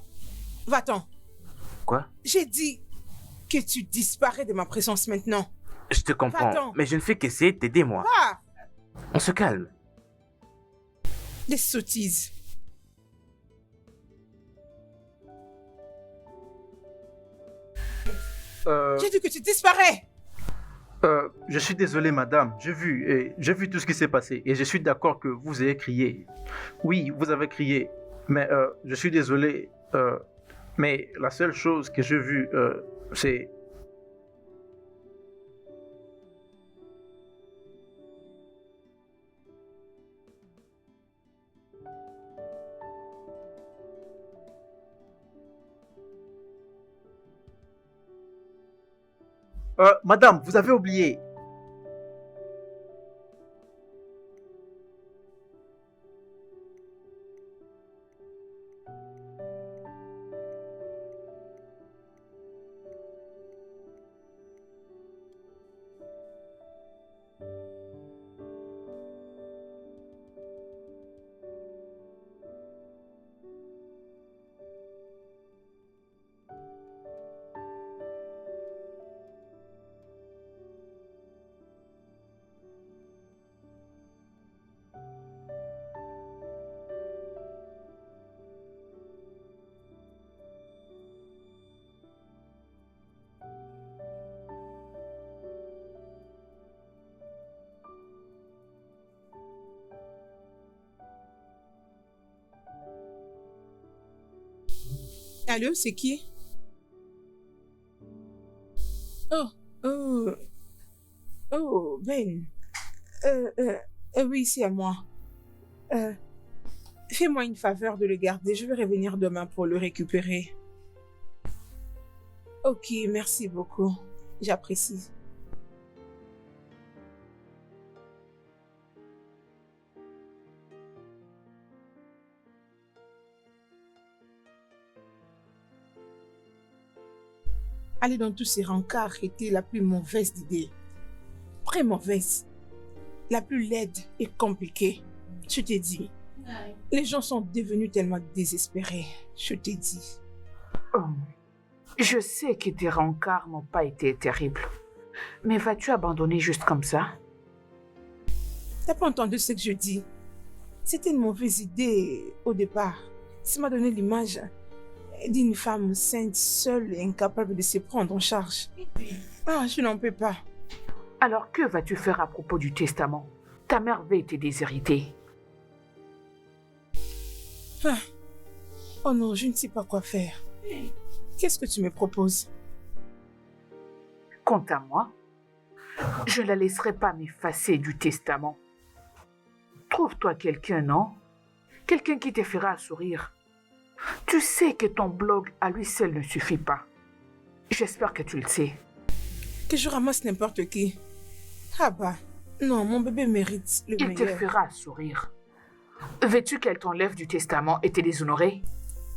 Va-t'en. Quoi? J'ai dit que tu disparais de ma présence maintenant. Je te comprends, Va-t'en. mais je ne fais qu'essayer de t'aider, moi. Ah! On se calme. Des sottises. J'ai dit que tu disparais. Je suis désolé, madame. J'ai vu tout ce qui s'est passé et je suis d'accord que vous ayez crié. Oui, vous avez crié, mais je suis désolé. Mais la seule chose que j'ai vue, c'est... madame, vous avez oublié. Allô, c'est qui? Oh, oh, oh, Ben. Oui, c'est à moi. Fais-moi une faveur de le garder. Je vais revenir demain pour le récupérer. Ok, merci beaucoup. J'apprécie. Aller dans tous ces rencarts était la plus mauvaise idée. Très mauvaise. La plus laide et compliquée. Je t'ai dit. Les gens sont devenus tellement désespérés. Je t'ai dit. Oh, je sais que tes rencarts n'ont pas été terribles. Mais vas-tu abandonner juste comme ça? T'as pas entendu ce que je dis? C'était une mauvaise idée au départ. Ça m'a donné l'image d'une femme sainte, seule et incapable de se prendre en charge. Ah, je n'en peux pas. Alors que vas-tu faire à propos du testament? Ta mère va être déshéritée. Ah. Oh non, je ne sais pas quoi faire. Qu'est-ce que tu me proposes? Quant à moi, je ne la laisserai pas m'effacer du testament. Trouve-toi quelqu'un, non? Quelqu'un qui te fera sourire. Tu sais que ton blog à lui seul ne suffit pas. J'espère que tu le sais. Que je ramasse n'importe qui. Ah bah, non, mon bébé mérite le Il te meilleur. fera sourire. Veux-tu qu'elle t'enlève du testament et te déshonorer?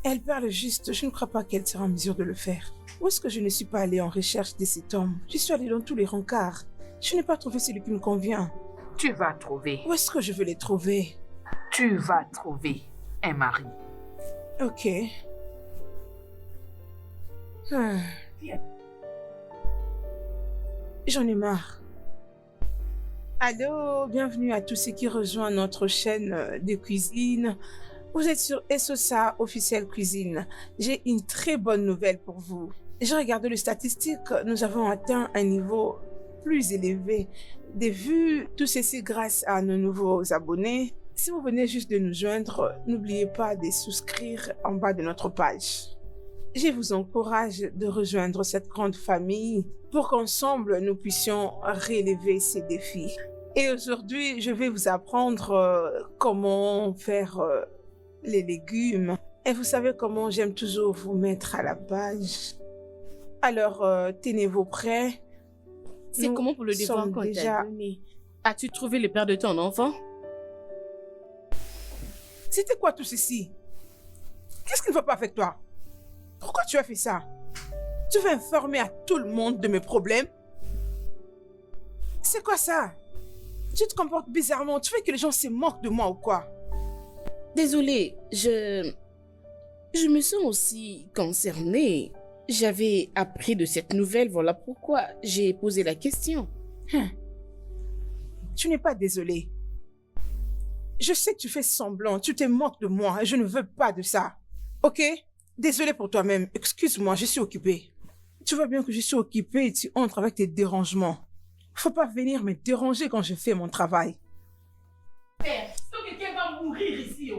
Elle parle juste, je ne crois pas qu'elle sera en mesure de le faire. Où est-ce que je ne suis pas allée en recherche de cet homme? Je suis allée dans tous les rencarts. Je n'ai pas trouvé celui qui me convient. Tu vas trouver. Où est-ce que je veux les trouver? Tu vas trouver un mari. Ok. Ah. J'en ai marre. Allô, bienvenue à tous ceux qui rejoignent notre chaîne de cuisine. Vous êtes sur Esosa Officiel Cuisine. J'ai une très bonne nouvelle pour vous. J'ai regardé les statistiques, nous avons atteint un niveau plus élevé de vues, tout ceci grâce à nos nouveaux abonnés. Si vous venez juste de nous joindre, n'oubliez pas de souscrire en bas de notre page. Je vous encourage de rejoindre cette grande famille pour qu'ensemble nous puissions relever ces défis. Et aujourd'hui, je vais vous apprendre comment faire les légumes. Et vous savez comment j'aime toujours vous mettre à la page. Alors, tenez-vous prêts. C'est Nous comment pour le devoir sommes qu'on déjà- t'a donné? As-tu trouvé le père de ton enfant? C'était quoi tout ceci? Qu'est-ce qui ne va pas avec toi? Pourquoi tu as fait ça? Tu veux informer à tout le monde de mes problèmes? C'est quoi ça? Tu te comportes bizarrement. Tu veux que les gens se moquent de moi ou quoi? Désolée, je me sens aussi concernée. J'avais appris de cette nouvelle, voilà pourquoi j'ai posé la question. Tu n'es pas désolé. Je sais que tu fais semblant, tu te moques de moi et je ne veux pas de ça. Ok? Désolé pour toi-même. Excuse-moi, je suis occupée. Tu vois bien que je suis occupée et tu entres avec tes dérangements. Faut pas venir me déranger quand je fais mon travail. Père, quelqu'un va mourir ici.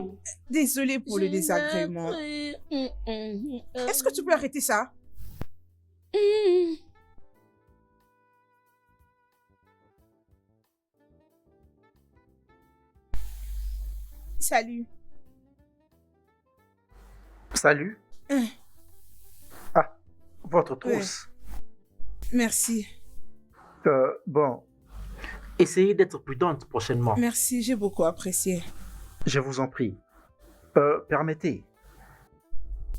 Désolé pour le désagrément. Est-ce que tu peux arrêter ça? Salut. Salut. Hum. Ah, votre trousse. Merci. Bon, essayez d'être prudente prochainement. Merci, j'ai beaucoup apprécié. Je vous en prie. Permettez.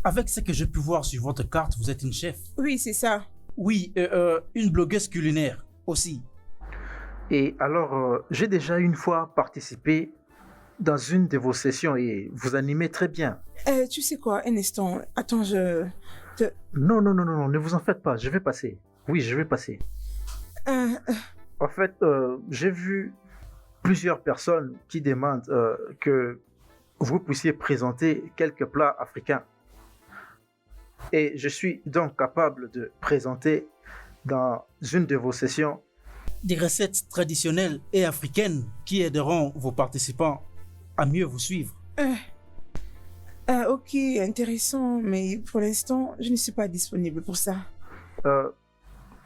Avec ce que j'ai pu voir sur votre carte, vous êtes une chef. Oui, c'est ça. Oui, une blogueuse culinaire aussi. Et alors, j'ai déjà une fois participé dans une de vos sessions et vous animez très bien. Tu sais quoi, un instant. Attends, Non, non, non, non, non, ne vous en faites pas, je vais passer. Oui, je vais passer. En fait, j'ai vu plusieurs personnes qui demandent que vous puissiez présenter quelques plats africains. Et je suis donc capable de présenter dans une de vos sessions Des recettes traditionnelles et africaines qui aideront vos participants à mieux vous suivre. ok, intéressant, mais pour l'instant, je ne suis pas disponible pour ça.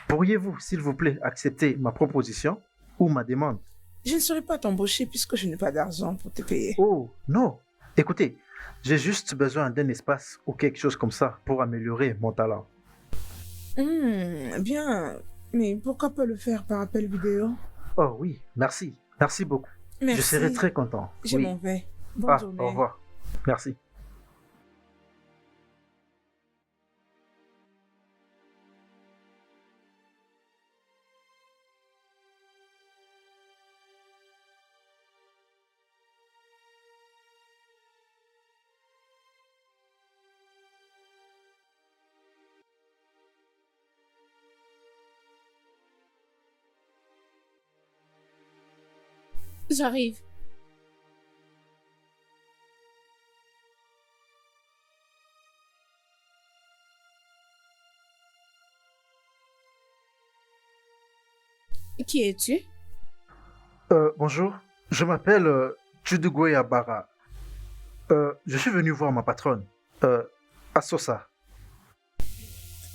Pourriez-vous, s'il vous plaît, accepter ma proposition ou ma demande? Je ne saurais pas t'embaucher puisque je n'ai pas d'argent pour te payer. Oh, non. Écoutez, j'ai juste besoin d'un espace ou quelque chose comme ça pour améliorer mon talent. Bien, mais pourquoi pas le faire par appel vidéo? Oh oui, merci. Merci beaucoup. Merci. Je serai très content. Je Oui. m'en vais. Bonne journée. Au revoir. Merci. J'arrive. Qui es-tu? Bonjour, je m'appelle Chudugwe Abara. Je suis venu voir ma patronne, Asosa.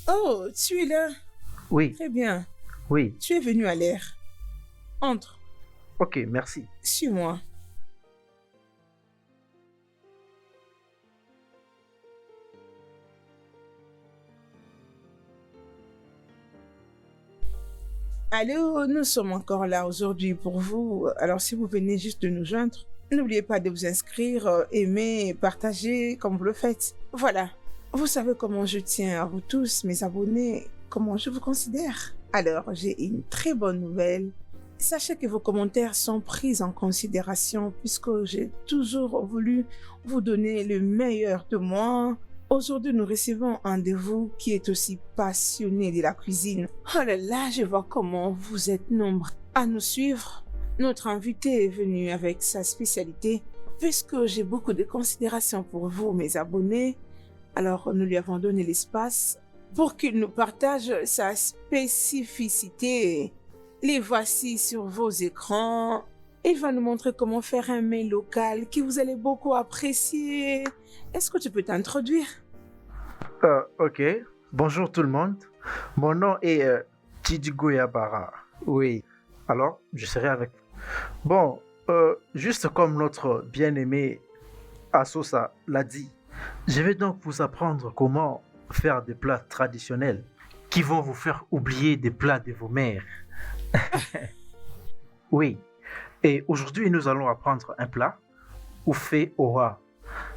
Oh, tu es là? Oui, Très bien. oui. Tu es venu à l'air. Entre. Ok, merci. Suis-moi. Allô, nous sommes encore là aujourd'hui pour vous. Alors, si vous venez juste de nous joindre, n'oubliez pas de vous inscrire, aimer, partager comme vous le faites. Voilà. Vous savez comment je tiens à vous tous, mes abonnés, comment je vous considère. Alors, j'ai une très bonne nouvelle. Sachez que vos commentaires sont pris en considération puisque j'ai toujours voulu vous donner le meilleur de moi. Aujourd'hui, nous recevons un de vous qui est aussi passionné de la cuisine. Oh là là, je vois comment vous êtes nombreux à nous suivre. Notre invité est venu avec sa spécialité. Puisque j'ai beaucoup de considération pour vous, mes abonnés, alors nous lui avons donné l'espace pour qu'il nous partage sa spécificité. Les voici sur vos écrans. Il va nous montrer comment faire un mets local que vous allez beaucoup apprécier. Est-ce que tu peux t'introduire? Ok. Bonjour tout le monde. Mon nom est Chidugwe Abara. Oui. Alors, je serai avec vous. Bon, juste comme notre bien-aimé Asosa l'a dit, je vais donc vous apprendre comment faire des plats traditionnels qui vont vous faire oublier des plats de vos mères. Oui. Et aujourd'hui, nous allons apprendre un plat, Ofe Oha.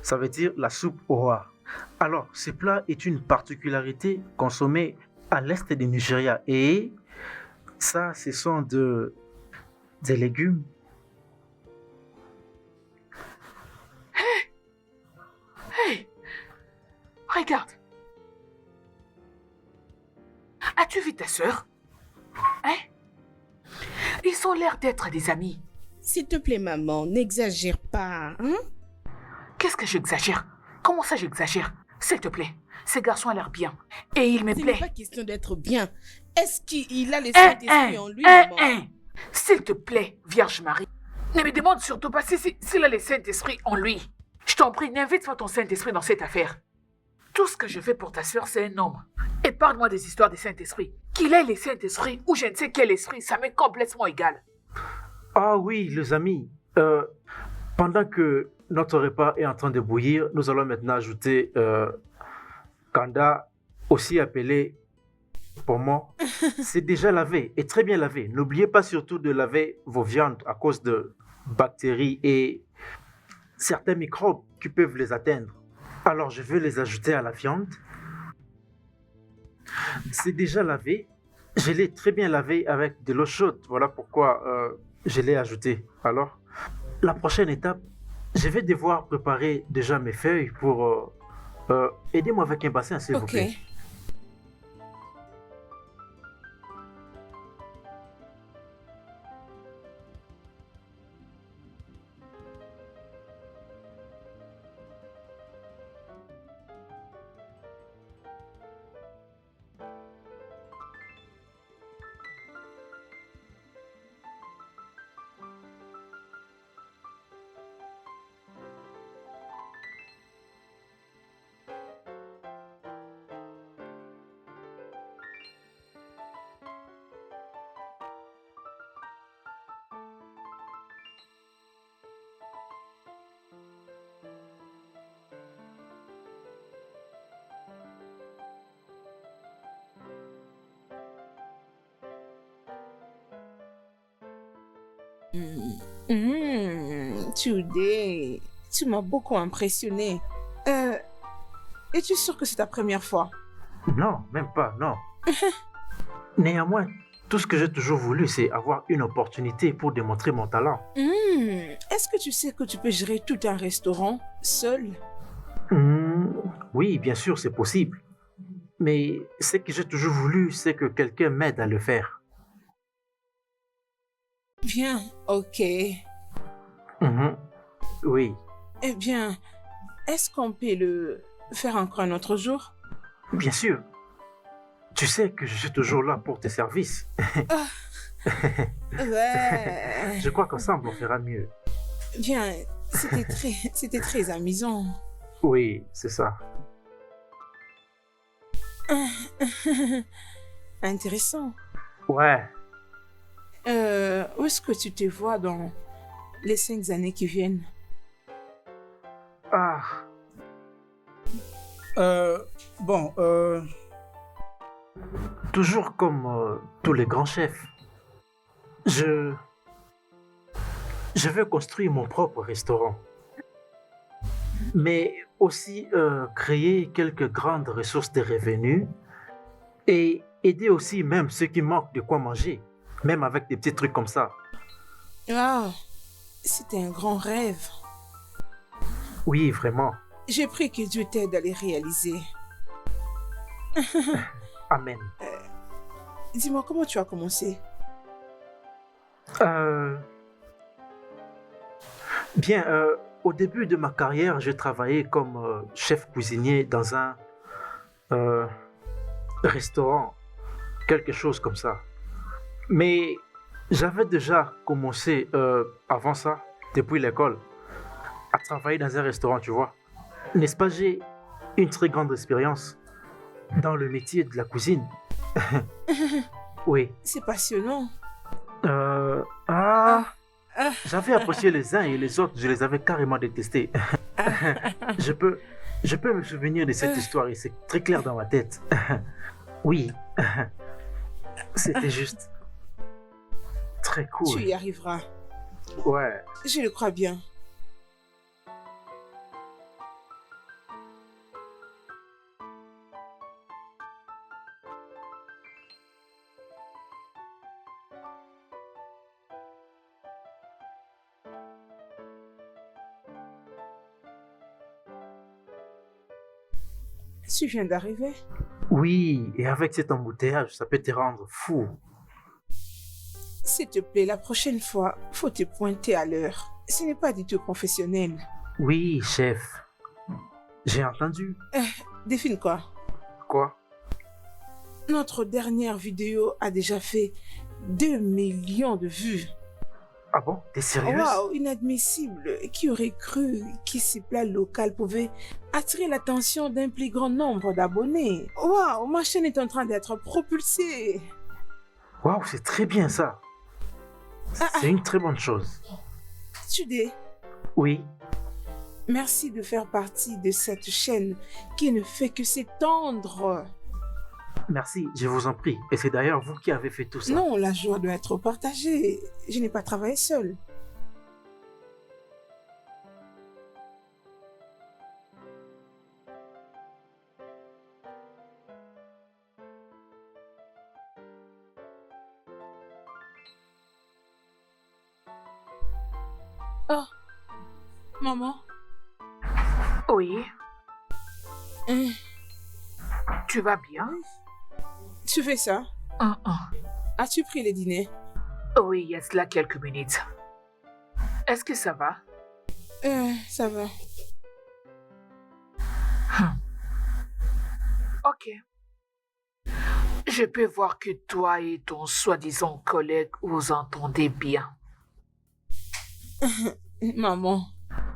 Ça veut dire la soupe Oha. Alors, ce plat est une particularité consommée à l'est du Nigeria. Et ça, ce sont des légumes. Hey, regarde. As-tu vu ta sœur? Hein? Ils ont l'air d'être des amis. S'il te plaît, maman, n'exagère pas, hein? Qu'est-ce que j'exagère? Comment ça j'exagère? S'il te plaît, ces garçons ont l'air bien. Et il me Ce n'est plaît. pas question d'être bien. Est-ce qu'il a le Saint-Esprit en lui, maman? S'il te plaît, Vierge Marie, ne me demande surtout pas s'il a le Saint-Esprit en lui. Je t'en prie, n'invite pas ton Saint-Esprit dans cette affaire. Tout ce que je fais pour ta sœur, c'est un homme. Et parle-moi des histoires des Saint-Esprit. Qu'il ait le Saint-Esprit ou je ne sais quel esprit, ça m'est complètement égal. Ah oui, les amis. Pendant que notre repas est en train de bouillir, nous allons maintenant ajouter Kanda, aussi appelé pommon. C'est déjà lavé et très bien lavé. N'oubliez pas surtout de laver vos viandes à cause de bactéries et certains microbes qui peuvent les atteindre. Alors je vais les ajouter à la viande. C'est déjà lavé. Je l'ai très bien lavé avec de l'eau chaude. Voilà pourquoi je l'ai ajouté. Alors, la prochaine étape, je vais devoir préparer déjà mes feuilles pour... aidez-moi avec un bassin, s'il vous Ok. plaît. Today, tu m'as beaucoup impressionné. Es-tu sûr que c'est ta première fois? Non, même pas, non. Néanmoins, tout ce que j'ai toujours voulu, c'est avoir une opportunité pour démontrer mon talent. Est-ce que tu sais que tu peux gérer tout un restaurant seul? Oui, bien sûr, c'est possible. Mais ce que j'ai toujours voulu, c'est que quelqu'un m'aide à le faire. Bien, ok. Oui, Eh bien, est-ce qu'on peut le faire encore un autre jour? bien sûr. Tu sais que je suis toujours là pour tes services. Ouais. Je crois qu'ensemble, on fera mieux. Bien, c'était très amusant. Oui, c'est ça. Intéressant. Ouais. Où est-ce que tu te vois dans les 5 années qui viennent? Ah, Bon, toujours comme tous les grands chefs. Je vais construire mon propre restaurant. Mais aussi créer quelques grandes ressources de revenus et aider aussi même ceux qui manquent de quoi manger, même avec des petits trucs comme ça. Ah, c'était un grand rêve. Oui, vraiment. J'ai pris que Dieu t'aide à les réaliser. Amen. Dis-moi, comment tu as commencé? Bien, au début de ma carrière, j'ai travaillé comme chef cuisinier dans un restaurant, quelque chose comme ça. Mais j'avais déjà commencé avant ça, depuis l'école, à travailler dans un restaurant, tu vois. N'est-ce pas, j'ai une très grande expérience dans le métier de la cuisine. Oui. C'est passionnant. J'avais apprécié les uns et les autres, je les avais carrément détestés. je peux me souvenir de cette histoire et c'est très clair dans ma tête. Oui, c'était juste. très Tu cool. y arriveras. Ouais. Je le crois bien. Tu viens d'arriver? Oui, et avec cet embouteillage, ça peut te rendre fou. S'il te plaît, la prochaine fois, faut te pointer à l'heure. Ce n'est pas du tout professionnel. Oui, chef. J'ai entendu. Défine quoi? Quoi? Notre dernière vidéo a déjà fait 2 millions de vues. Ah bon? T'es sérieuse? Waouh, inadmissible. Qui aurait cru que ces plats locaux pouvaient attirer l'attention d'un plus grand nombre d'abonnés? Waouh, ma chaîne est en train d'être propulsée. Waouh, c'est très bien ça. C'est une très bonne chose. Tudé, Oui. merci de faire partie de cette chaîne qui ne fait que s'étendre. Merci, je vous en prie. Et c'est d'ailleurs vous qui avez fait tout ça. Non, la joie doit être partagée. Je n'ai pas travaillé seul. Oh, maman. Oui, Hein, tu vas bien? tu fais ça? As-tu pris le dîner? Oui, il y a cela quelques minutes. Est-ce que ça va? Ça va. Ok. Je peux voir que toi et ton soi-disant collègue vous entendez bien. Maman,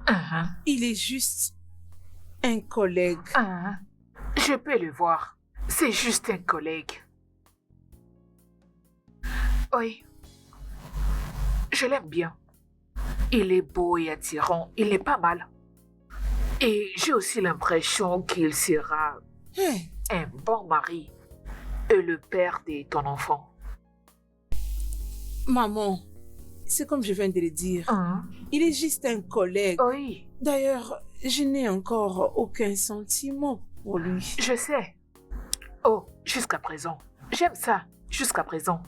Mhm, il est juste un collègue. mhm. Je peux le voir. C'est juste un collègue. Oui. Je l'aime bien. Il est beau et attirant. Il est pas mal. Et j'ai aussi l'impression qu'il sera Hein, un bon mari et le père de ton enfant. maman, c'est comme je viens de le dire. Mhm. Il est juste un collègue. Oui, D'ailleurs, je n'ai encore aucun sentiment pour lui. je sais. Oh, jusqu'à présent. J'aime ça, jusqu'à présent.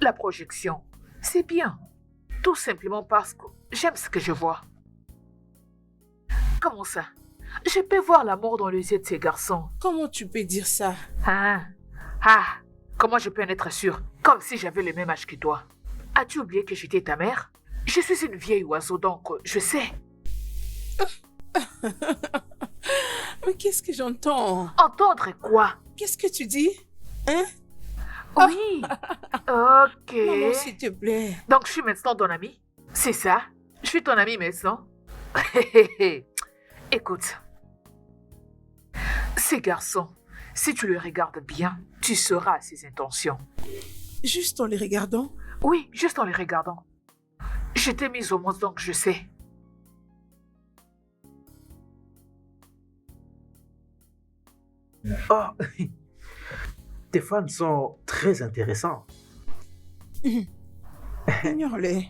La projection, c'est bien. Tout simplement parce que j'aime ce que je vois. Comment ça? Je peux voir l'amour dans les yeux de ces garçons. Comment tu peux dire ça? Comment je peux en être sûr? Comme si j'avais le même âge que toi. As-tu oublié que j'étais ta mère? Je suis une vieille oiseau, donc je sais. Mais qu'est-ce que j'entends? Entendre quoi? Qu'est-ce que tu dis? Hein? Oui. Ok. Maman, s'il te plaît. Donc je suis maintenant ton ami? C'est ça? Je suis ton ami maintenant? Écoute. Ces garçons, si tu les regardes bien, tu sauras ses intentions. Juste en les regardant? Oui, juste en les regardant. Je t'ai mise au monde, donc je sais. Oh, tes fans sont très intéressants. Ignore-les.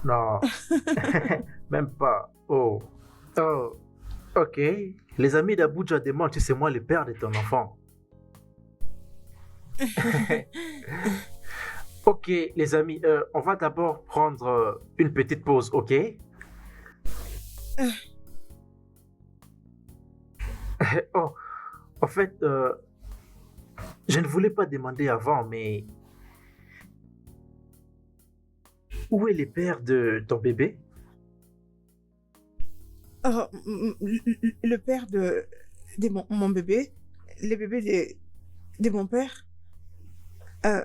Non, même pas. Oh, oh, ok. Les amis d'Abuja demandent si c'est moi le père de ton enfant. Ok, les amis, on va d'abord prendre une petite pause, ok? Oh, en fait, je ne voulais pas demander avant, mais où est le père de ton bébé? Oh, le père de mon bébé, le bébé de mon père, euh,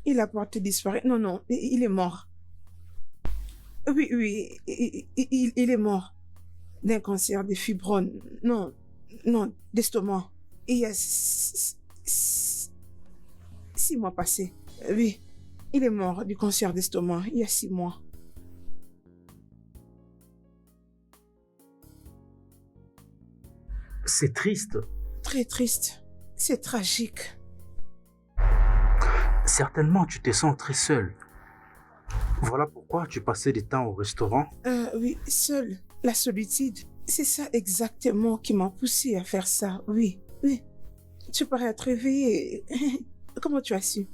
il a porté disparu. Non, non, il est mort. Oui, oui, il est mort d'un cancer de fibromes. Non, non, d'estomac. Il y a 6 mois passés. Oui, il est mort du cancer d'estomac il y a 6 mois. C'est triste. Très triste. C'est tragique. Certainement, tu te sens très seul. Voilà pourquoi tu passais des temps au restaurant. Oui, seule, la solitude. C'est ça exactement qui m'a poussé à faire ça. Oui, oui. Tu parais être réveillée. Comment tu as su?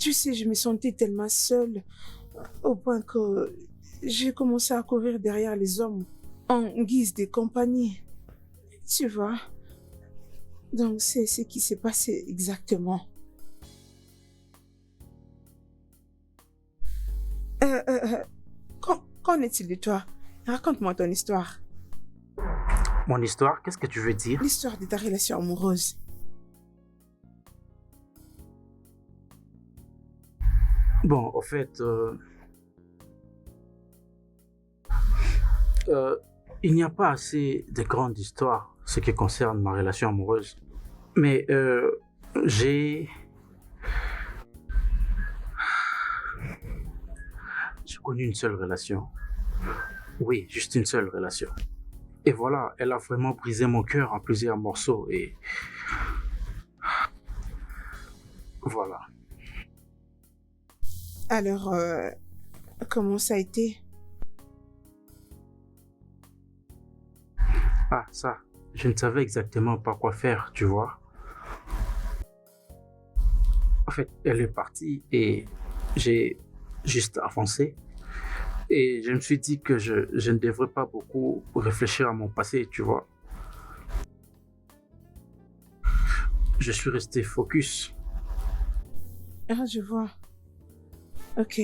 Tu sais, je me sentais tellement seule au point que j'ai commencé à courir derrière les hommes en guise de compagnie. Tu vois? Donc, c'est ce qui s'est passé exactement. Qu'en est-il de toi? Raconte-moi ton histoire. Mon histoire, qu'est-ce que tu veux dire? L'histoire de ta relation amoureuse. Bon, au fait, il n'y a pas assez de grandes histoires ce qui concerne ma relation amoureuse. Mais j'ai connu une seule relation. Oui, juste une seule relation. Et voilà, elle a vraiment brisé mon cœur en plusieurs morceaux et voilà. Alors, comment ça a été? Ah, ça, je ne savais exactement pas quoi faire, tu vois. En fait, elle est partie et j'ai juste avancé. Et je me suis dit que je ne devrais pas beaucoup réfléchir à mon passé, tu vois. Je suis resté focus. Ah, je vois. Ok.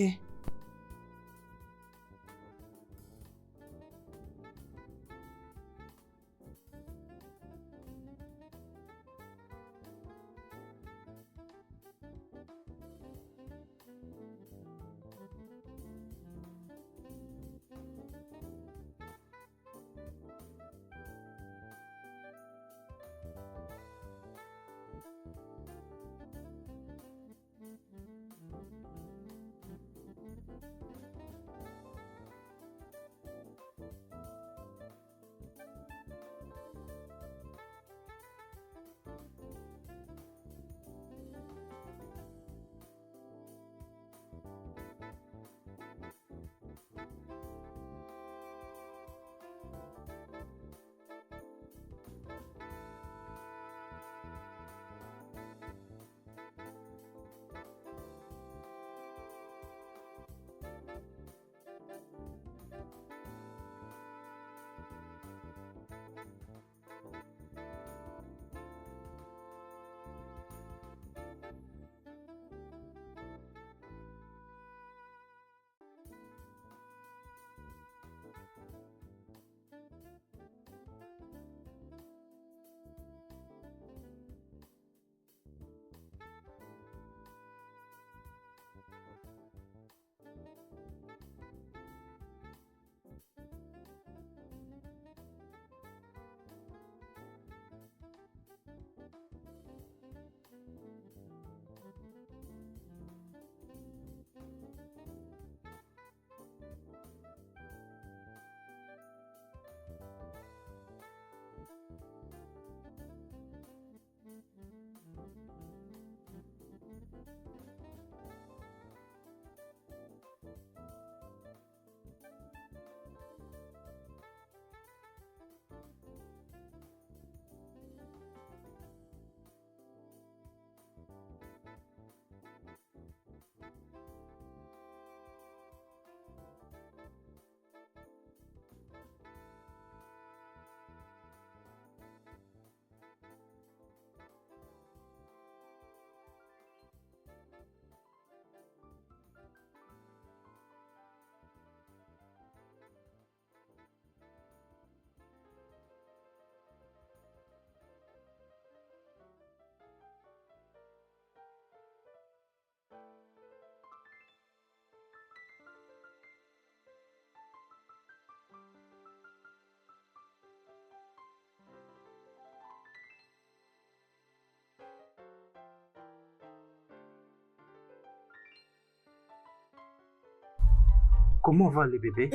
Comment va le bébé?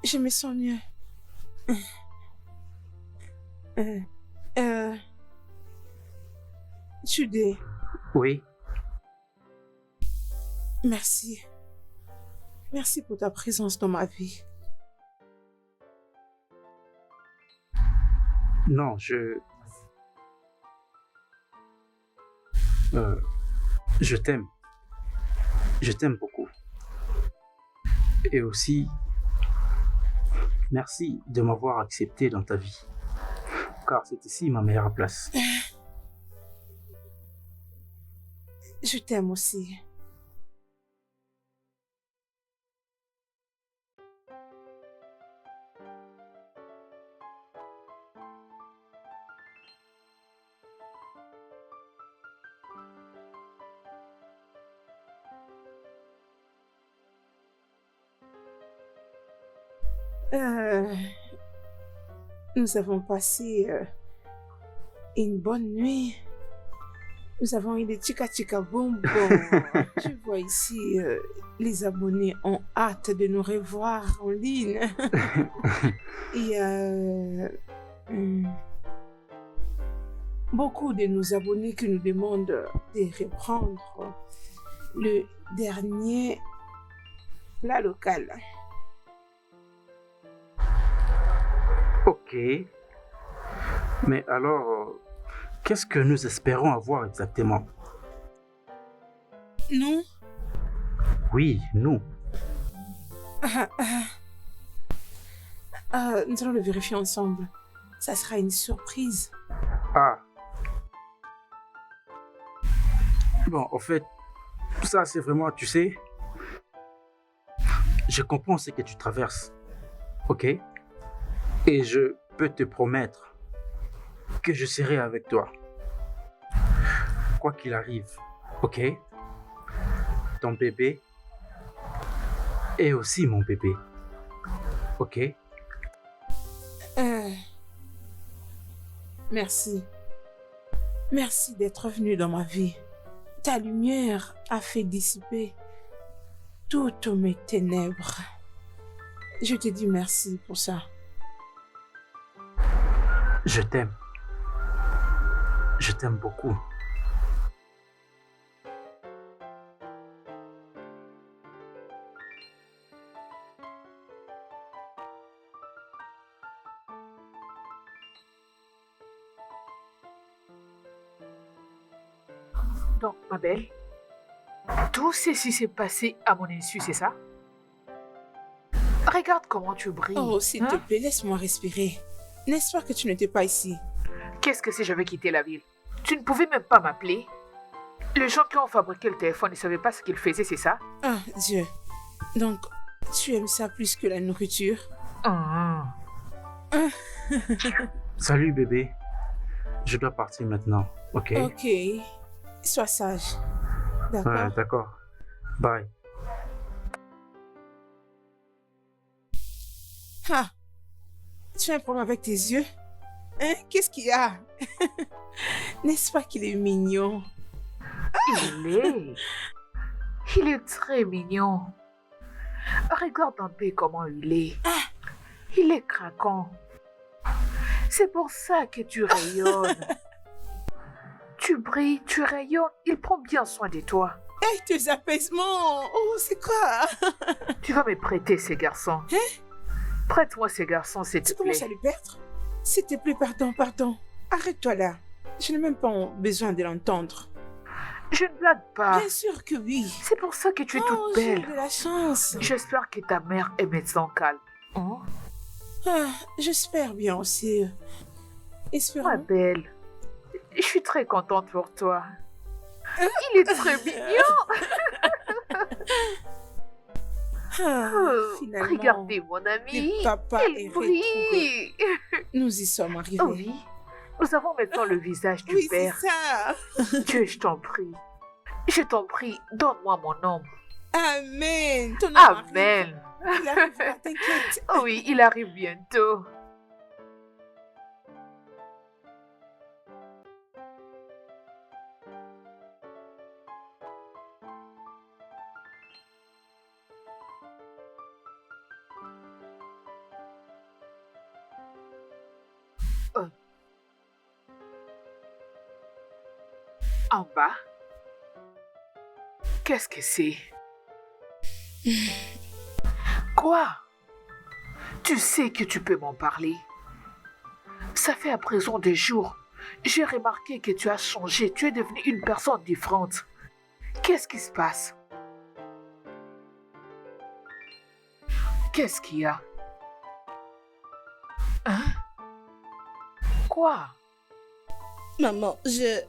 Je me sens mieux. Jude, Oui. Merci. Merci pour ta présence dans ma vie. Non, je t'aime. Je t'aime beaucoup. Et aussi, merci de m'avoir accepté dans ta vie. Car c'est ici ma meilleure place. Je t'aime aussi. Nous avons passé une bonne nuit. Nous avons eu des chica bonbons. Je vois ici, les abonnés ont hâte de nous revoir en ligne. Il y a beaucoup de nos abonnés qui nous demandent de reprendre le dernier plat local. Ok. Mais alors, qu'est-ce que nous espérons avoir exactement? Nous, Oui, nous. nous allons le vérifier ensemble. Ça sera une surprise. Ah. Bon, en fait, ça c'est vraiment, tu sais, je comprends ce que tu traverses, ok? Et je peux te promettre que je serai avec toi. Quoi qu'il arrive, ok? Ton bébé et aussi mon bébé, ok? Merci. Merci d'être venu dans ma vie. Ta lumière a fait dissiper toutes mes ténèbres. Je te dis merci pour ça. Je t'aime. Je t'aime beaucoup. Donc, ma belle, tout ceci s'est passé à mon insu, c'est ça? Regarde comment tu brilles. Oh, s'il te hein? plaît, laisse-moi respirer. N'est-ce pas que tu n'étais pas ici? Qu'est-ce que si je veux quitter la ville? Tu ne pouvais même pas m'appeler? Les gens qui ont fabriqué le téléphone ne savaient pas ce qu'ils faisaient, c'est ça? Ah, Dieu. Donc, tu aimes ça plus que la nourriture? Ah. Salut bébé. Je dois partir maintenant, ok? Ok. Sois sage. D'accord? Ouais, d'accord. Bye. Ah, tu as un problème avec tes yeux? Hein? Qu'est-ce qu'il y a? N'est-ce pas qu'il est mignon? Il est très mignon. Regarde un peu comment il est. Il est craquant. C'est pour ça que tu rayonnes. Tu brilles, tu rayonnes, il prend bien soin de toi. Hey, tes apaisements! Oh, c'est quoi? Tu vas me prêter ces garçons. Prête-moi ces garçons, s'il te Tu plaît. commences à lui perdre? S'il te plaît, pardon. Arrête-toi là. Je n'ai même pas besoin de l'entendre. Je ne blague pas. Bien sûr que oui. C'est pour ça que tu es Oh, toute j'ai belle. de la chance. J'espère que ta mère est médecin calme. Hein? Ah, j'espère bien aussi. Ma Espérons. belle, je suis très contente pour toi. Il est très mignon. Ah, Oh, finalement, regardez mon ami. le papa est Il retrouvé. brille. Nous y sommes arrivés. Oh oui, nous avons maintenant le visage du Oui, c'est père. ça. Dieu, je t'en prie. Je t'en prie, donne-moi mon homme. Amen. Ton homme arrive. Amen. Il arrivera, t'inquiète. Oh oui, il arrive bientôt. En bas? Qu'est-ce que c'est? Quoi? Tu sais que tu peux m'en parler. Ça fait à présent des jours. J'ai remarqué que tu as changé. Tu es devenue une personne différente. Qu'est-ce qui se passe? Qu'est-ce qu'il y a? Hein? Quoi? Maman, je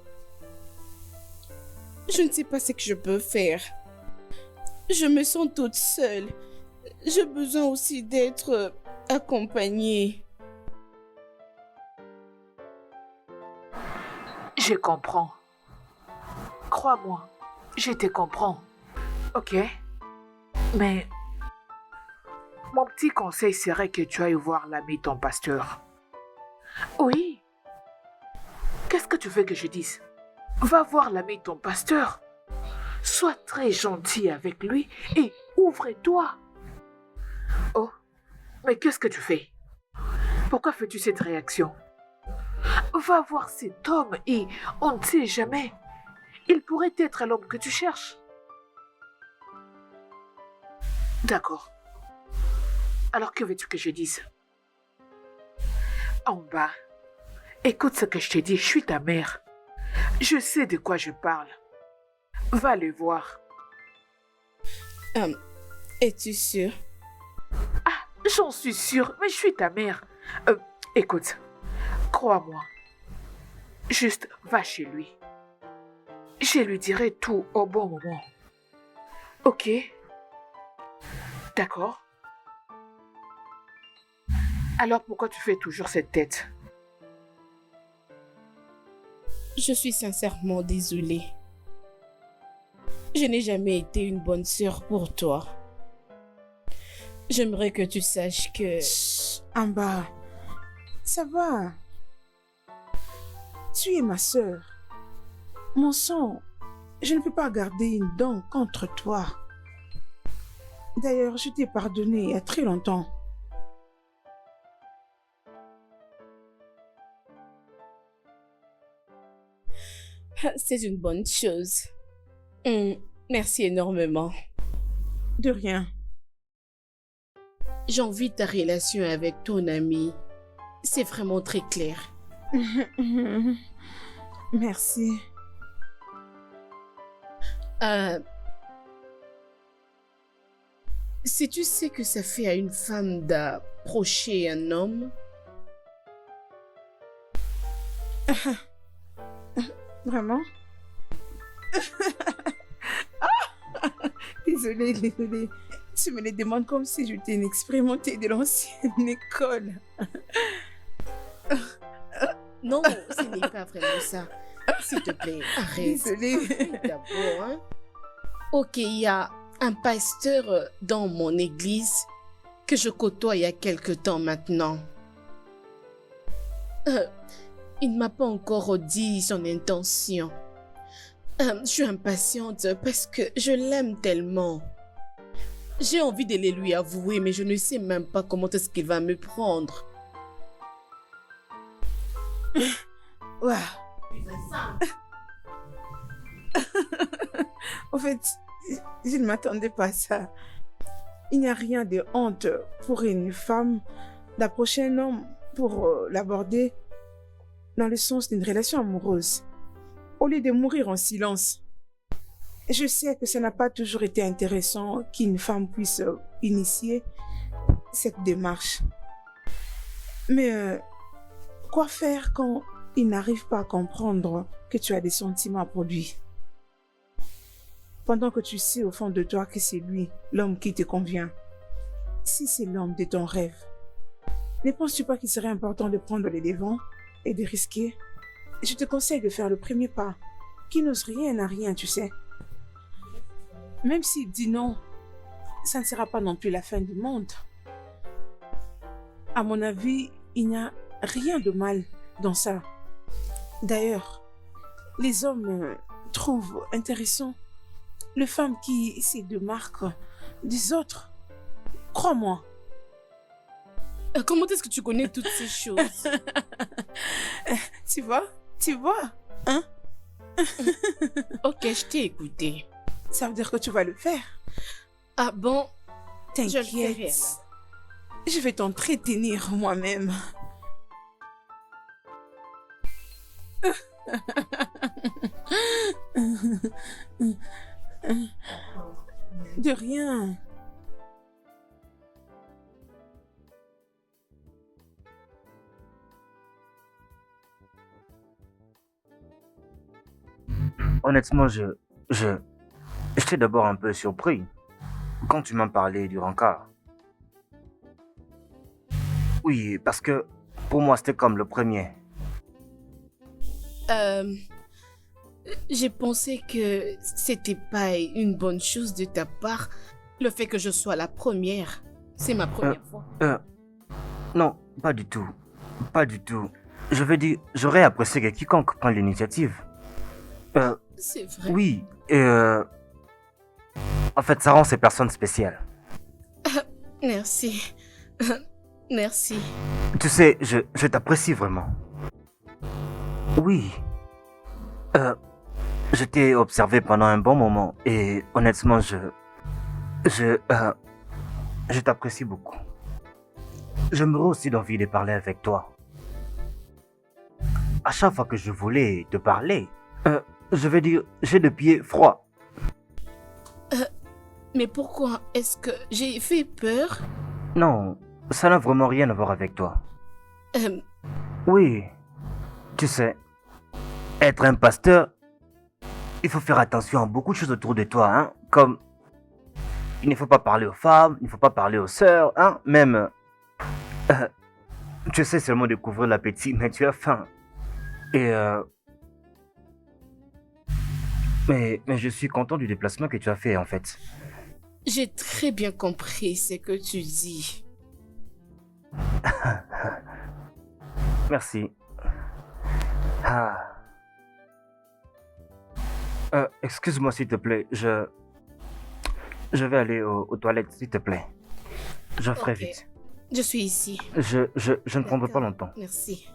ne sais pas ce que je peux faire. Je me sens toute seule. J'ai besoin aussi d'être accompagnée. Je comprends. Crois-moi, je te comprends. Ok? Mais mon petit conseil serait que tu ailles voir l'ami de ton pasteur. Oui. Qu'est-ce que tu veux que je dise? Va voir l'ami de ton pasteur. Sois très gentil avec lui et ouvre-toi. Oh, mais qu'est-ce que tu fais? Pourquoi fais-tu cette réaction? Va voir cet homme et on ne sait jamais. Il pourrait être l'homme que tu cherches. D'accord. Alors que veux-tu que je dise? En bas, écoute ce que je te dis, je suis ta mère. Je sais de quoi je parle. Va le voir. Es-tu sûre? Ah, j'en suis sûre, mais je suis ta mère. Écoute, crois-moi. Juste va chez lui. Je lui dirai tout au bon moment. Ok? D'accord? Alors pourquoi tu fais toujours cette tête? Je suis sincèrement désolée. Je n'ai jamais été une bonne sœur pour toi. J'aimerais que tu saches que... Chut, Amba, ça va. Tu es ma sœur. Mon sang, je ne peux pas garder une dent contre toi. D'ailleurs, je t'ai pardonné il y a très longtemps. C'est une bonne chose. Merci énormément. De rien. J'envie ta relation avec ton ami. C'est vraiment très clair. Merci. Si tu sais que ça fait à une femme d'approcher un homme, Vraiment? Désolée, désolée. Tu me les demandes comme si j'étais une expérimentée de l'ancienne école. non, ce n'est pas vraiment ça. S'il te plaît, arrête. Désolée. D'abord, hein. Ok, il y a un pasteur dans mon église que je côtoie il y a quelque temps maintenant. Il ne m'a pas encore dit son intention. Je suis impatiente parce que je l'aime tellement. J'ai envie de les lui avouer, mais je ne sais même pas comment est-ce qu'il va me prendre. Ouais. En fait, je ne m'attendais pas à ça. Il n'y a rien de honte pour une femme d'approcher un homme pour l'aborder dans le sens d'une relation amoureuse, au lieu de mourir en silence. Je sais que ça n'a pas toujours été intéressant qu'une femme puisse initier cette démarche. Mais quoi faire quand il n'arrive pas à comprendre que tu as des sentiments pour lui? Pendant que tu sais au fond de toi que c'est lui, l'homme qui te convient. Si c'est l'homme de ton rêve, ne penses-tu pas qu'il serait important de prendre les devants et de risquer? Je te conseille de faire le premier pas, qui n'ose rien à rien, tu sais. Même s'il dit non, ça ne sera pas non plus la fin du monde. À mon avis, il n'y a rien de mal dans ça. D'ailleurs, les hommes trouvent intéressant les femmes qui se démarquent des autres. Crois-moi. Comment est-ce que tu connais toutes ces choses? Tu vois, hein? Ok, je t'ai écouté. Ça veut dire que tu vas le faire. Ah bon? Je le ferai T'inquiète. alors. Je vais t'entretenir moi-même. De rien. Honnêtement, j'étais d'abord un peu surpris quand tu m'as parlé du rencard. Oui, parce que pour moi, c'était comme le premier. Euh, j'ai pensé que c'était pas une bonne chose de ta part, le fait que je sois la première. C'est ma première fois. Non, pas du tout. Pas du tout. Je veux dire, j'aurais apprécié que quiconque prenne l'initiative. C'est vrai. Oui, et en fait, ça rend ces personnes spéciales. Merci. Merci. Tu sais, je t'apprécie vraiment. Oui. Je t'ai observé pendant un bon moment et honnêtement, je t'apprécie beaucoup. J'aimerais aussi d'envie de parler avec toi. À chaque fois que je voulais te parler, je vais dire, j'ai le pied froid. Mais pourquoi est-ce que j'ai fait peur? Non, ça n'a vraiment rien à voir avec toi. Euh, Oui, tu sais, être un pasteur, il faut faire attention à beaucoup de choses autour de toi, hein, comme il ne faut pas parler aux femmes, il ne faut pas parler aux sœurs, hein, même, tu sais seulement découvrir l'appétit, mais tu as faim. Et mais je suis content du déplacement que tu as fait en fait. j'ai très bien compris ce que tu dis. Merci. Ah. Excuse-moi s'il te plaît, je vais aller aux toilettes s'il te plaît. Je ferai Ok. vite. Je suis ici. Je ne prendrai pas D'accord. longtemps. Merci.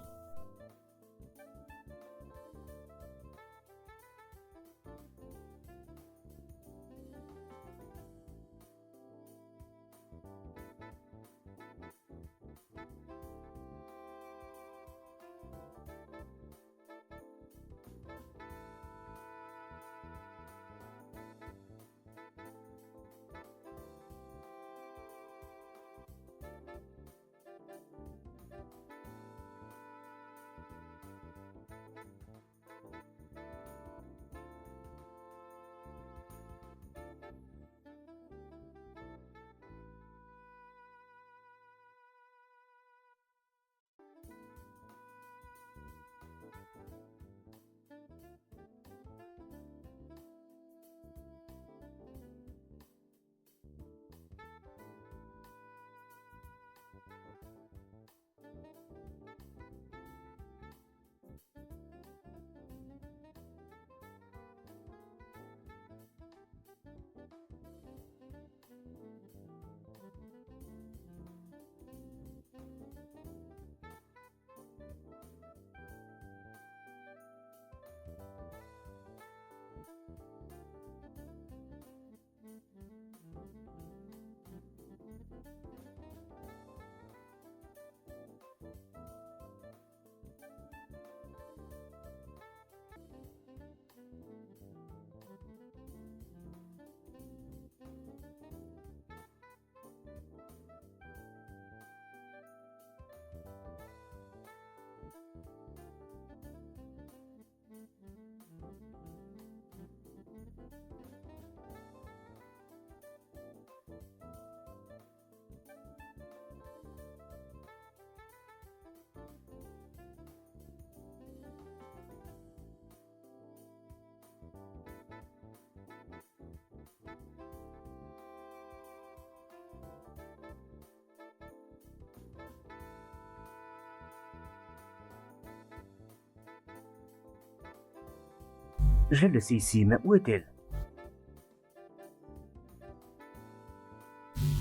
Je l'ai laissée ici, mais où est-elle?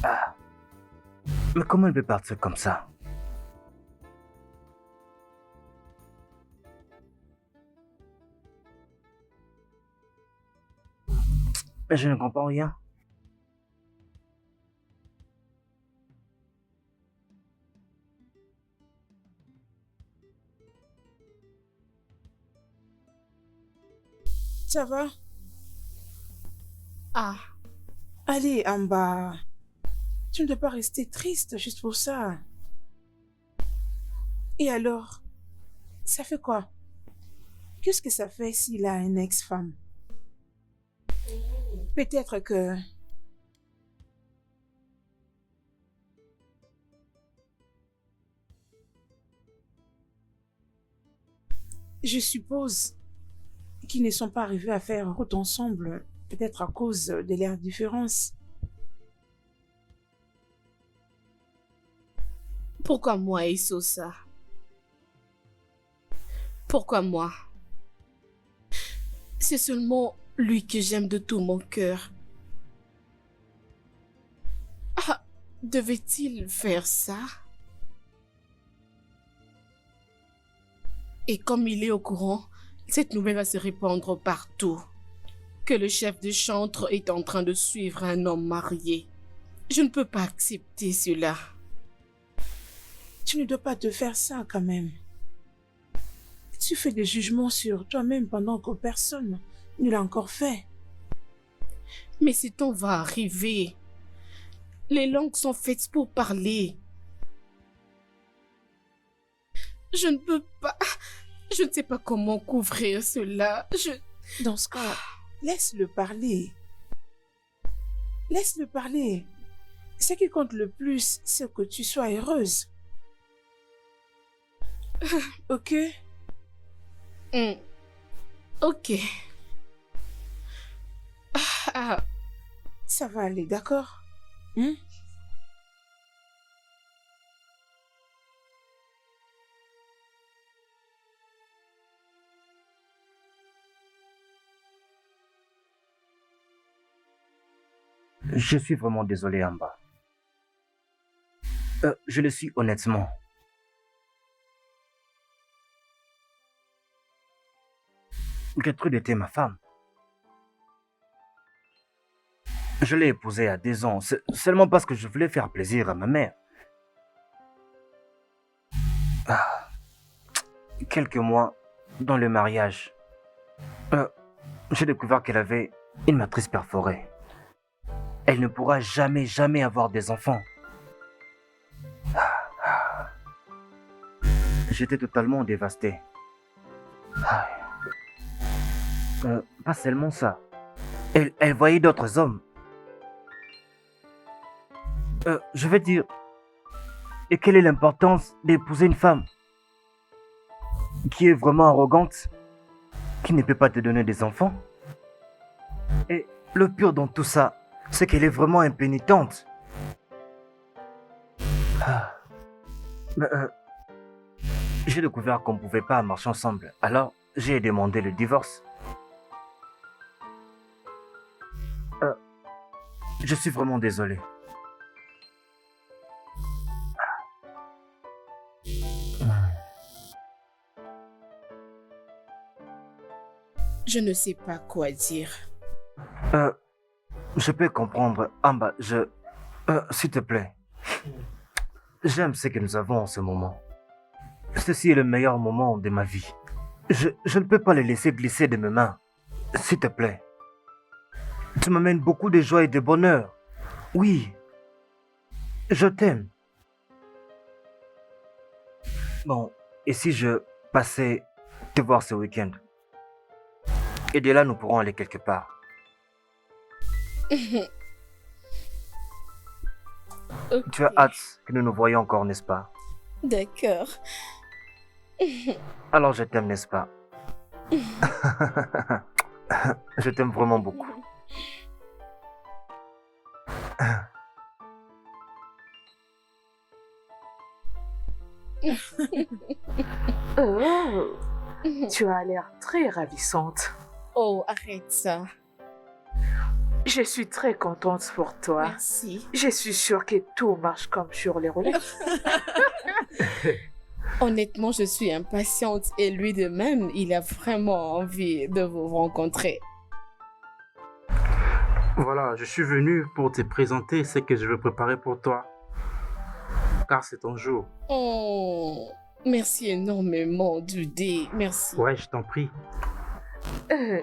Ah, mais comment elle peut partir comme ça? Mais je ne comprends rien. Ça va? Ah, Allez, Amba. Tu ne dois pas rester triste juste pour ça. Et alors, ça fait quoi? Qu'est-ce que ça fait s'il a une ex-femme? Peut-être que... Je suppose qu'ils ne sont pas arrivés à faire route ensemble, peut-être à cause de leurs différences. pourquoi moi, Isosa? Pourquoi moi? C'est seulement lui que j'aime de tout mon cœur. Ah, devait-il faire ça? Et comme il est au courant, cette nouvelle va se répandre partout. Que le chef de chantre est en train de suivre un homme marié. Je ne peux pas accepter cela. Tu ne dois pas te faire ça quand même. Tu fais des jugements sur toi-même pendant que personne ne l'a encore fait. Mais ce temps va arriver. Les langues sont faites pour parler. Je ne peux pas... Je ne sais pas comment couvrir cela. Dans ce cas, laisse-le parler. Laisse-le parler. Ce qui compte le plus, c'est que tu sois heureuse. Ok? Ok. Ah, Ça va aller, d'accord? Hein? Je suis vraiment désolé, Amba. Je le suis honnêtement. Gertrude était ma femme. Je l'ai épousée à 10 ans, seulement parce que je voulais faire plaisir à ma mère. Ah, quelques mois dans le mariage, j'ai découvert qu'elle avait une matrice perforée. Elle ne pourra jamais, jamais avoir des enfants. J'étais totalement dévasté. Pas seulement ça. Elle voyait d'autres hommes. Je veux dire, et quelle est l'importance d'épouser une femme qui est vraiment arrogante, qui ne peut pas te donner des enfants? Et le pire dans tout ça, c'est qu'elle est vraiment impénitente. J'ai découvert qu'on ne pouvait pas marcher ensemble, alors j'ai demandé le divorce. Je suis vraiment désolé. je ne sais pas quoi dire. Je peux comprendre. Amba, s'il te plaît. J'aime ce que nous avons en ce moment. Ceci est le meilleur moment de ma vie. Je ne peux pas le laisser glisser de mes mains. S'il te plaît. Tu m'amènes beaucoup de joie et de bonheur. Oui. Je t'aime. Bon, et si je passais te voir ce week-end? Et de là, nous pourrons aller quelque part. Ok. Tu as hâte que nous nous voyions encore, n'est-ce pas? D'accord. Alors je t'aime, n'est-ce pas? Je t'aime vraiment beaucoup. Oh, tu as l'air très ravissante. Oh, arrête ça. Je suis très contente pour toi. Merci. Je suis sûre que tout marche comme sur les roulettes. Honnêtement, je suis impatiente et lui de même, il a vraiment envie de vous rencontrer. Voilà, je suis venu pour te présenter ce que je veux préparer pour toi. Car c'est ton jour. Oh, merci énormément, Dudé. Merci. Ouais, je t'en prie. Euh,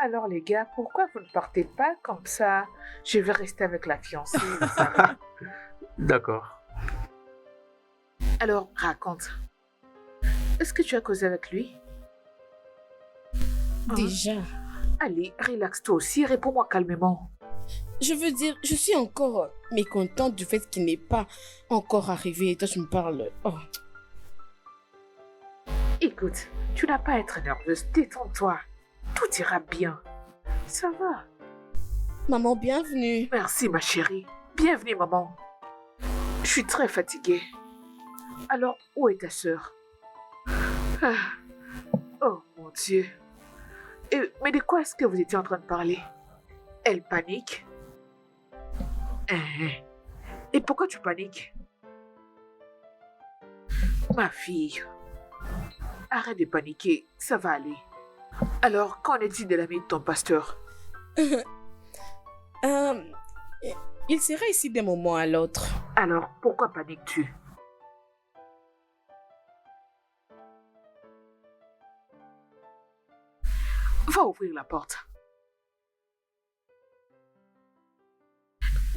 Alors les gars, pourquoi vous ne partez pas comme ça? Je vais rester avec la fiancée, vous savez. D'accord. Alors, raconte. Est-ce que tu as causé avec lui? Hein? Déjà, Allez, relaxe toi aussi, réponds-moi calmement. je veux dire, je suis encore mécontente du fait qu'il n'est pas encore arrivé. Et toi, tu me parles. Oh. Écoute, tu n'as pas à être nerveuse, détends-toi. Tout ira bien. Ça va. Maman, bienvenue. Merci ma chérie. Bienvenue maman. Je suis très fatiguée. Alors, où est ta sœur? Ah. Oh mon Dieu. Mais de quoi est-ce que vous étiez en train de parler? Elle panique? Et pourquoi tu paniques? Ma fille, arrête de paniquer, ça va aller. Alors, qu'en est-il de l'ami de ton pasteur? Il sera ici d'un moment à l'autre. Alors, pourquoi paniques-tu? Va ouvrir la porte.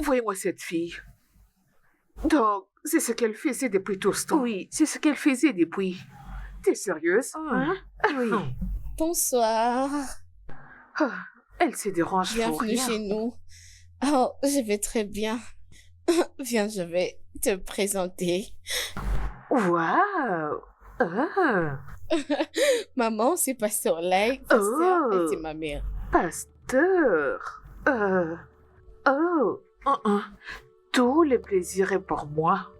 Voyez-moi cette fille. Donc, c'est ce qu'elle faisait depuis tout ce temps. Oui, c'est ce qu'elle faisait depuis. T'es sérieuse? Hein? Oui. Bonsoir. Ah, elle se dérange pour Bienvenue rien. chez nous. Oh, je vais très bien. Viens, je vais te présenter. Waouh! Ah, Maman, c'est Pasteur Lai. Pasteur, Oh. et c'est ma mère. pasteur. Tout le plaisir est pour moi.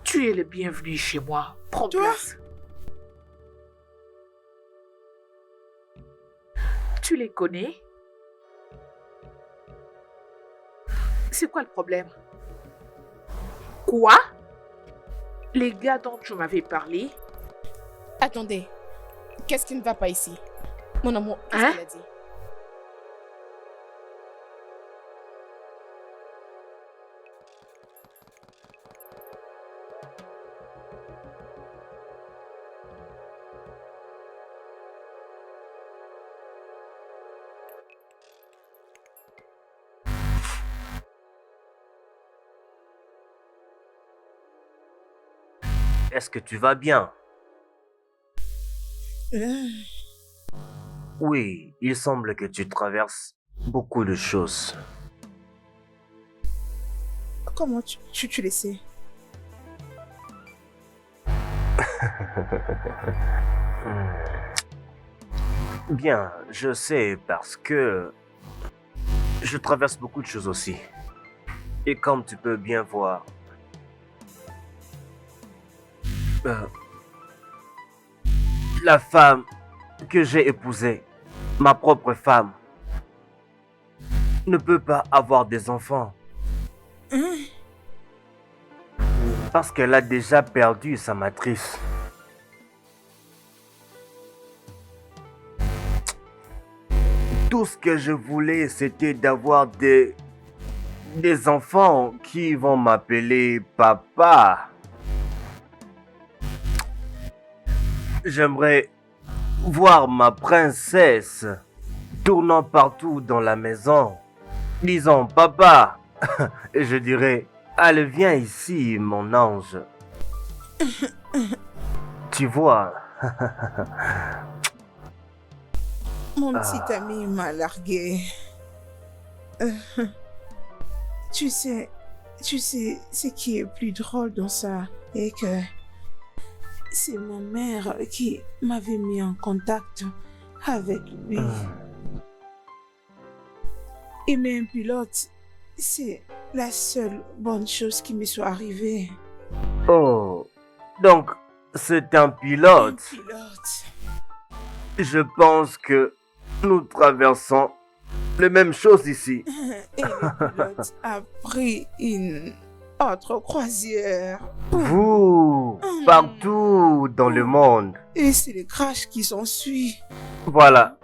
Tu es le bienvenu chez moi. Prends Toi? place. Tu les connais? C'est quoi le problème? Quoi? Les gars dont tu m'avais parlé? Attendez. Qu'est-ce qui ne va pas ici? Mon amour, qu'est-ce Hein? qu'elle a dit? Est-ce que tu vas bien? Oui, il semble que tu traverses beaucoup de choses. Comment tu le sais? Bien, je sais parce que je traverse beaucoup de choses aussi. Et comme tu peux bien voir, la femme que j'ai épousée, ma propre femme, ne peut pas avoir des enfants. Parce qu'elle a déjà perdu sa matrice. Tout ce que je voulais, c'était d'avoir des enfants qui vont m'appeler papa. J'aimerais voir ma princesse tournant partout dans la maison, disant papa. Et je dirais, allez, viens ici, mon ange. Tu vois. Mon petit ami m'a largué. Tu sais ce qui est plus drôle dans ça est que c'est ma mère qui m'avait mis en contact avec lui. Et même pilote, c'est la seule bonne chose qui me soit arrivée. Oh, donc c'est un pilote. Un pilote. Je pense que nous traversons les mêmes choses ici. Et le pilote a pris une autre croisière. Vous, partout dans le monde. Et c'est le crash qui s'ensuit. Voilà.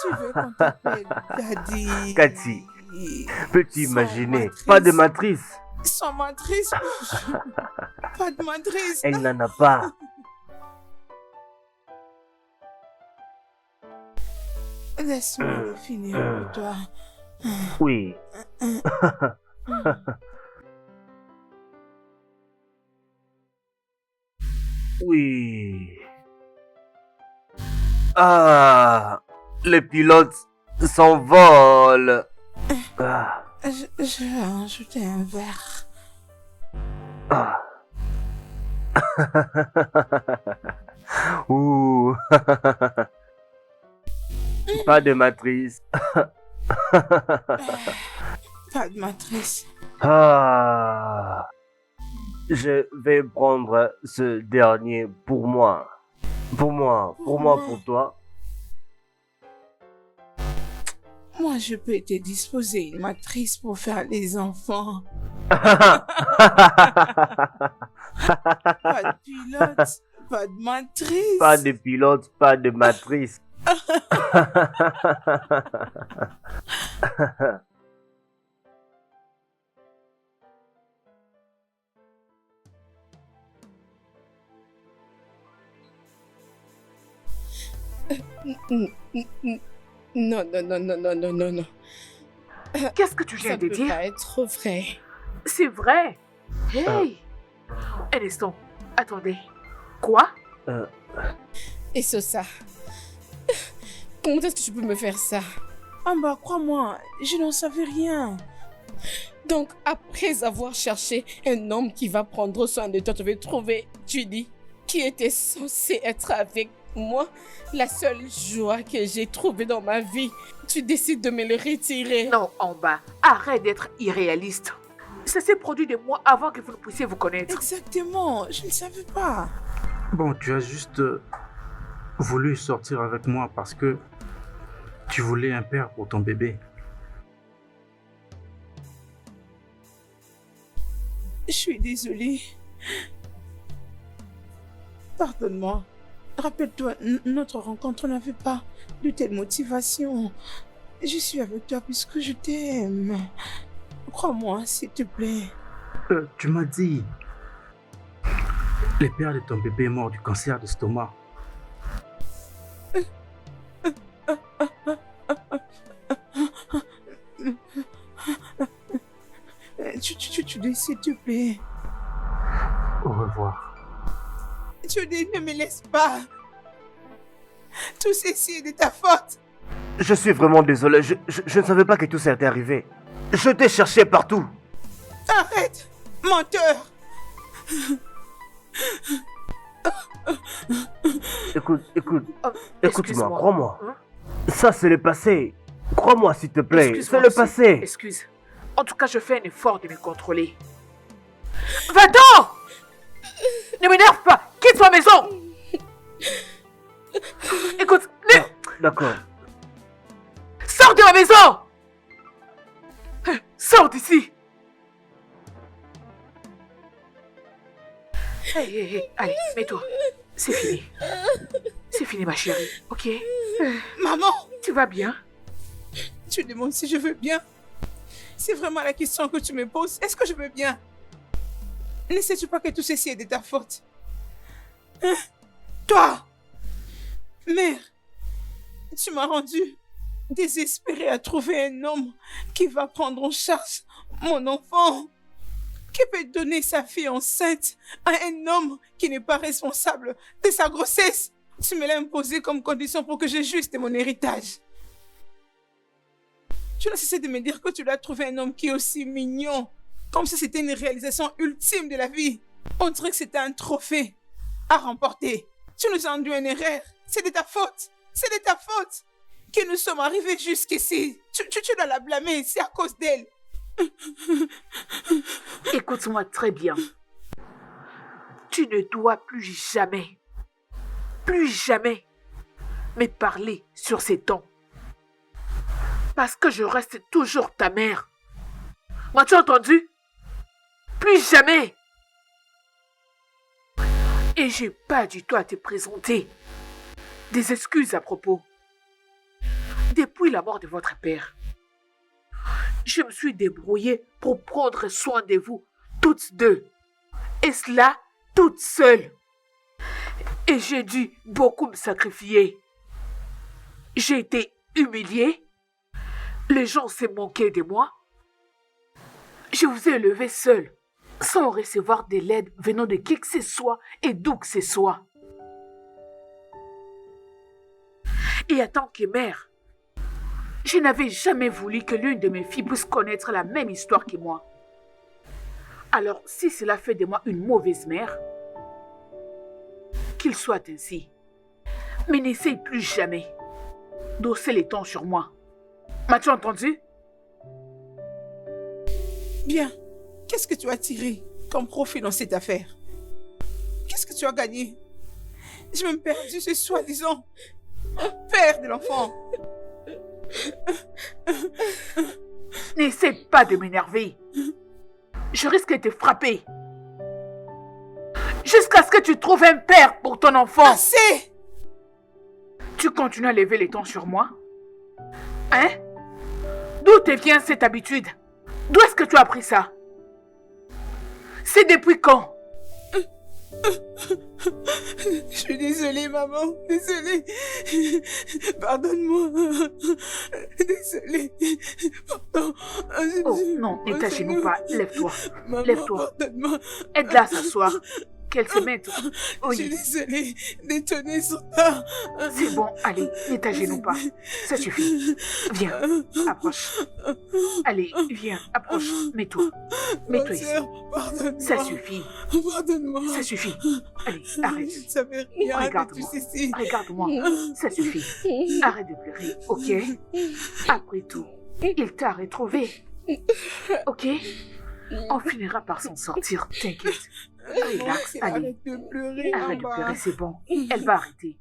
Tu veux qu'on t'appelle Daddy? Cathy, peux-tu Sans imaginer? matrice. Pas de matrice. Sans matrice. Pas de matrice. Elle n'en a pas. Laisse-moi finir pour toi. Oui. Oui. Ah, les pilotes s'envolent. Ah, Je vais ajouter un verre. ah. Ouh. Pas de matrice. Pas de matrice. Ah. Je vais prendre ce dernier pour moi. Pour moi, pour toi. Moi, je peux te disposer une matrice pour faire les enfants. Ah. Pas de pilote, pas de matrice. Pas de pilote, pas de matrice. Non, non, non, non, non, non, non, non. Qu'est-ce que tu viens Ça de peut dire? pas être vrai. C'est vrai. Hey! Un instant. Attendez. Quoi? Et ça. Comment est-ce que tu peux me faire ça? Ah bah, crois-moi, je n'en savais rien. Donc, après avoir cherché un homme qui va prendre soin de toi, tu vas trouver Judy, qui était censée être avec moi. La seule joie que j'ai trouvée dans ma vie, tu décides de me le retirer. Non, en bas. Arrête d'être irréaliste. Ça s'est produit des mois avant que vous ne puissiez vous connaître. Exactement, je ne savais pas. Bon, tu as juste voulu sortir avec moi parce que tu voulais un père pour ton bébé. Je suis désolée. Pardonne-moi. Rappelle-toi, notre rencontre n'avait pas de telle motivation. Je suis avec toi puisque je t'aime. Crois-moi, s'il te plaît. Tu m'as dit. Le père de ton bébé est mort du cancer d'estomac. Judy, s'il te plaît. Au revoir. Judy, ne me laisse pas. Tout ceci est de ta faute. Je suis vraiment désolé. Je ne savais pas que tout ça était arrivé. Je t'ai cherché partout. Arrête, menteur. Écoute, Oh, écoute-moi, excuse-moi. crois-moi. Hein? Ça, c'est le passé. Crois-moi, s'il te plaît. C'est Excuse-moi le aussi. passé. Excuse. En tout cas, je fais un effort de me contrôler. Va-t'en! Ne m'énerve pas! Quitte ma maison! Écoute, D'accord. sors de ma maison! Sors d'ici! Hey, allez, mets-toi. C'est fini. C'est fini, ma chérie, ok? Maman, Tu vas bien? tu demandes si je veux bien. C'est vraiment la question que tu me poses. Est-ce que je veux bien? Ne sais-tu pas que tout ceci est de ta faute? Hein? Toi, mère, tu m'as rendu désespérée à trouver un homme qui va prendre en charge mon enfant, qui peut donner sa fille enceinte à un homme qui n'est pas responsable de sa grossesse. Tu me l'as imposé comme condition pour que je jouisse de mon héritage. Tu n'as cessé de me dire que tu dois trouver un homme qui est aussi mignon, comme si c'était une réalisation ultime de la vie. On dirait que c'était un trophée à remporter. Tu nous as induit une erreur. C'est de ta faute. C'est de ta faute que nous sommes arrivés jusqu'ici. Tu dois la blâmer. C'est à cause d'elle. Écoute-moi très bien. Tu ne dois plus jamais me parler sur ces tons. Parce que je reste toujours ta mère. M'as-tu entendu? Plus jamais. Et j'ai pas du tout à te présenter des excuses à propos. Depuis la mort de votre père, je me suis débrouillée pour prendre soin de vous toutes deux. Et cela toute seule. Et j'ai dû beaucoup me sacrifier. J'ai été humilié. Les gens s'est moqué de moi. Je vous ai élevé seul, sans recevoir de l'aide venant de qui que ce soit et d'où que ce soit. Et en tant que mère, je n'avais jamais voulu que l'une de mes filles puisse connaître la même histoire que moi. Alors, si cela fait de moi une mauvaise mère, qu'il soit ainsi. Mais n'essaye plus jamais d'hausser les tons sur moi. M'as-tu entendu? Bien. Qu'est-ce que tu as tiré comme profit dans cette affaire? Qu'est-ce que tu as gagné? J'ai même perdu ce soi-disant père de l'enfant. N'essaie pas de m'énerver. Je risque de te frapper. Jusqu'à ce que tu trouves un père pour ton enfant. Assez! Tu continues à lever les tons sur moi? Hein? D'où te vient cette habitude? D'où est-ce que tu as appris ça? C'est depuis quand? Je suis désolée, maman. Désolée. Pardonne-moi. Désolée. Pardon. Oh non, ne t'agenouille pas. Lève-toi. Maman, Lève-toi. pardonne-moi. Aide-la à s'asseoir. Qu'elle se mette. Je suis Oui, désolée d'étonner son temps. c'est bon. Allez, ne t'agenouille pas. Ça suffit. Viens, approche. Allez, viens, approche. Mets-toi. Mets-toi ici. Pardonne-moi. Ça suffit. Pardonne-moi. Ça suffit. Allez, Je arrête. ne savais rien de Regarde-moi. tout ceci. Regarde-moi. Ça suffit. Arrête de pleurer, ok? Après tout, il t'a retrouvé. Ok? On finira par s'en sortir, t'inquiète. Relax, allez. Arrête de pleurer, Arrête de maman. pleurer, c'est bon. Elle va arrêter.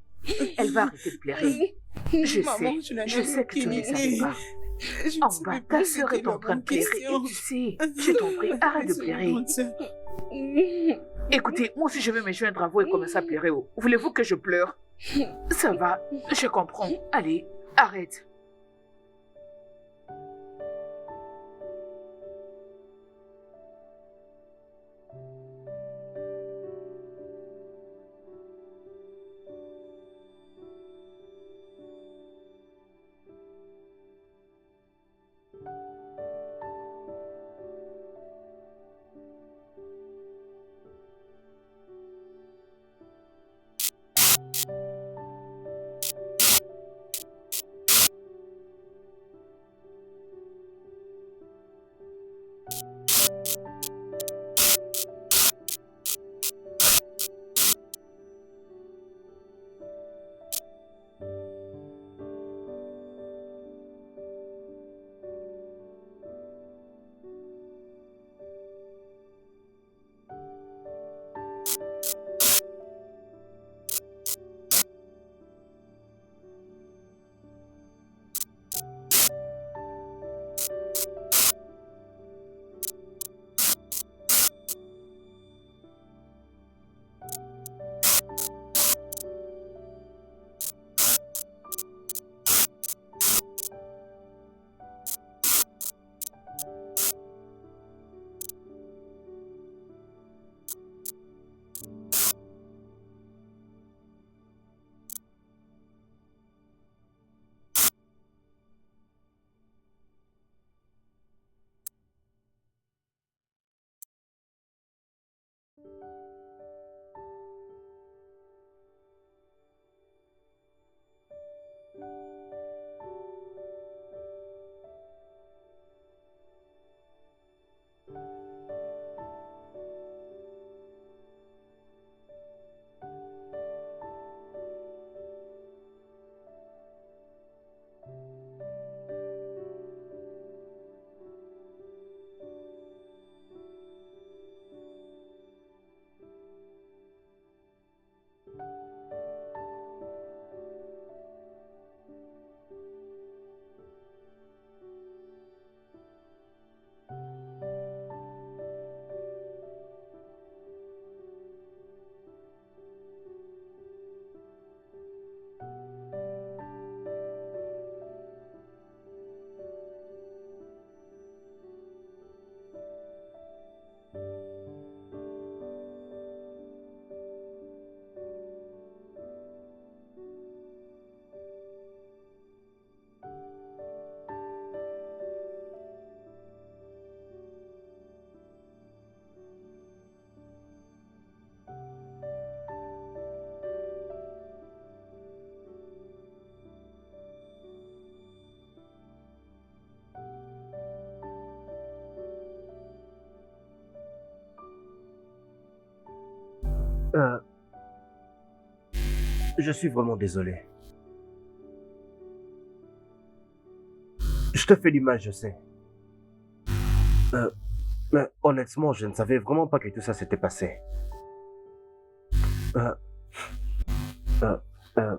Elle va arrêter de pleurer. Je Maman, sais, n'en je avais sais que tu aucune ne savais idée. pas. Je En ne bas, savais ta pas sœur c'était est en la train de bonne pleurer. question. Et tu sais, je t'en prie, arrête de pleurer. Désolée, grande sœur. Écoutez, moi aussi je vais me joindre à vous et commencer à pleurer. Voulez-vous que je pleure? Ça va, je comprends. Allez, arrête. Euh, je suis vraiment désolé. Je te fais l'image, je sais. Mais honnêtement, je ne savais vraiment pas que tout ça s'était passé. Euh, euh, euh,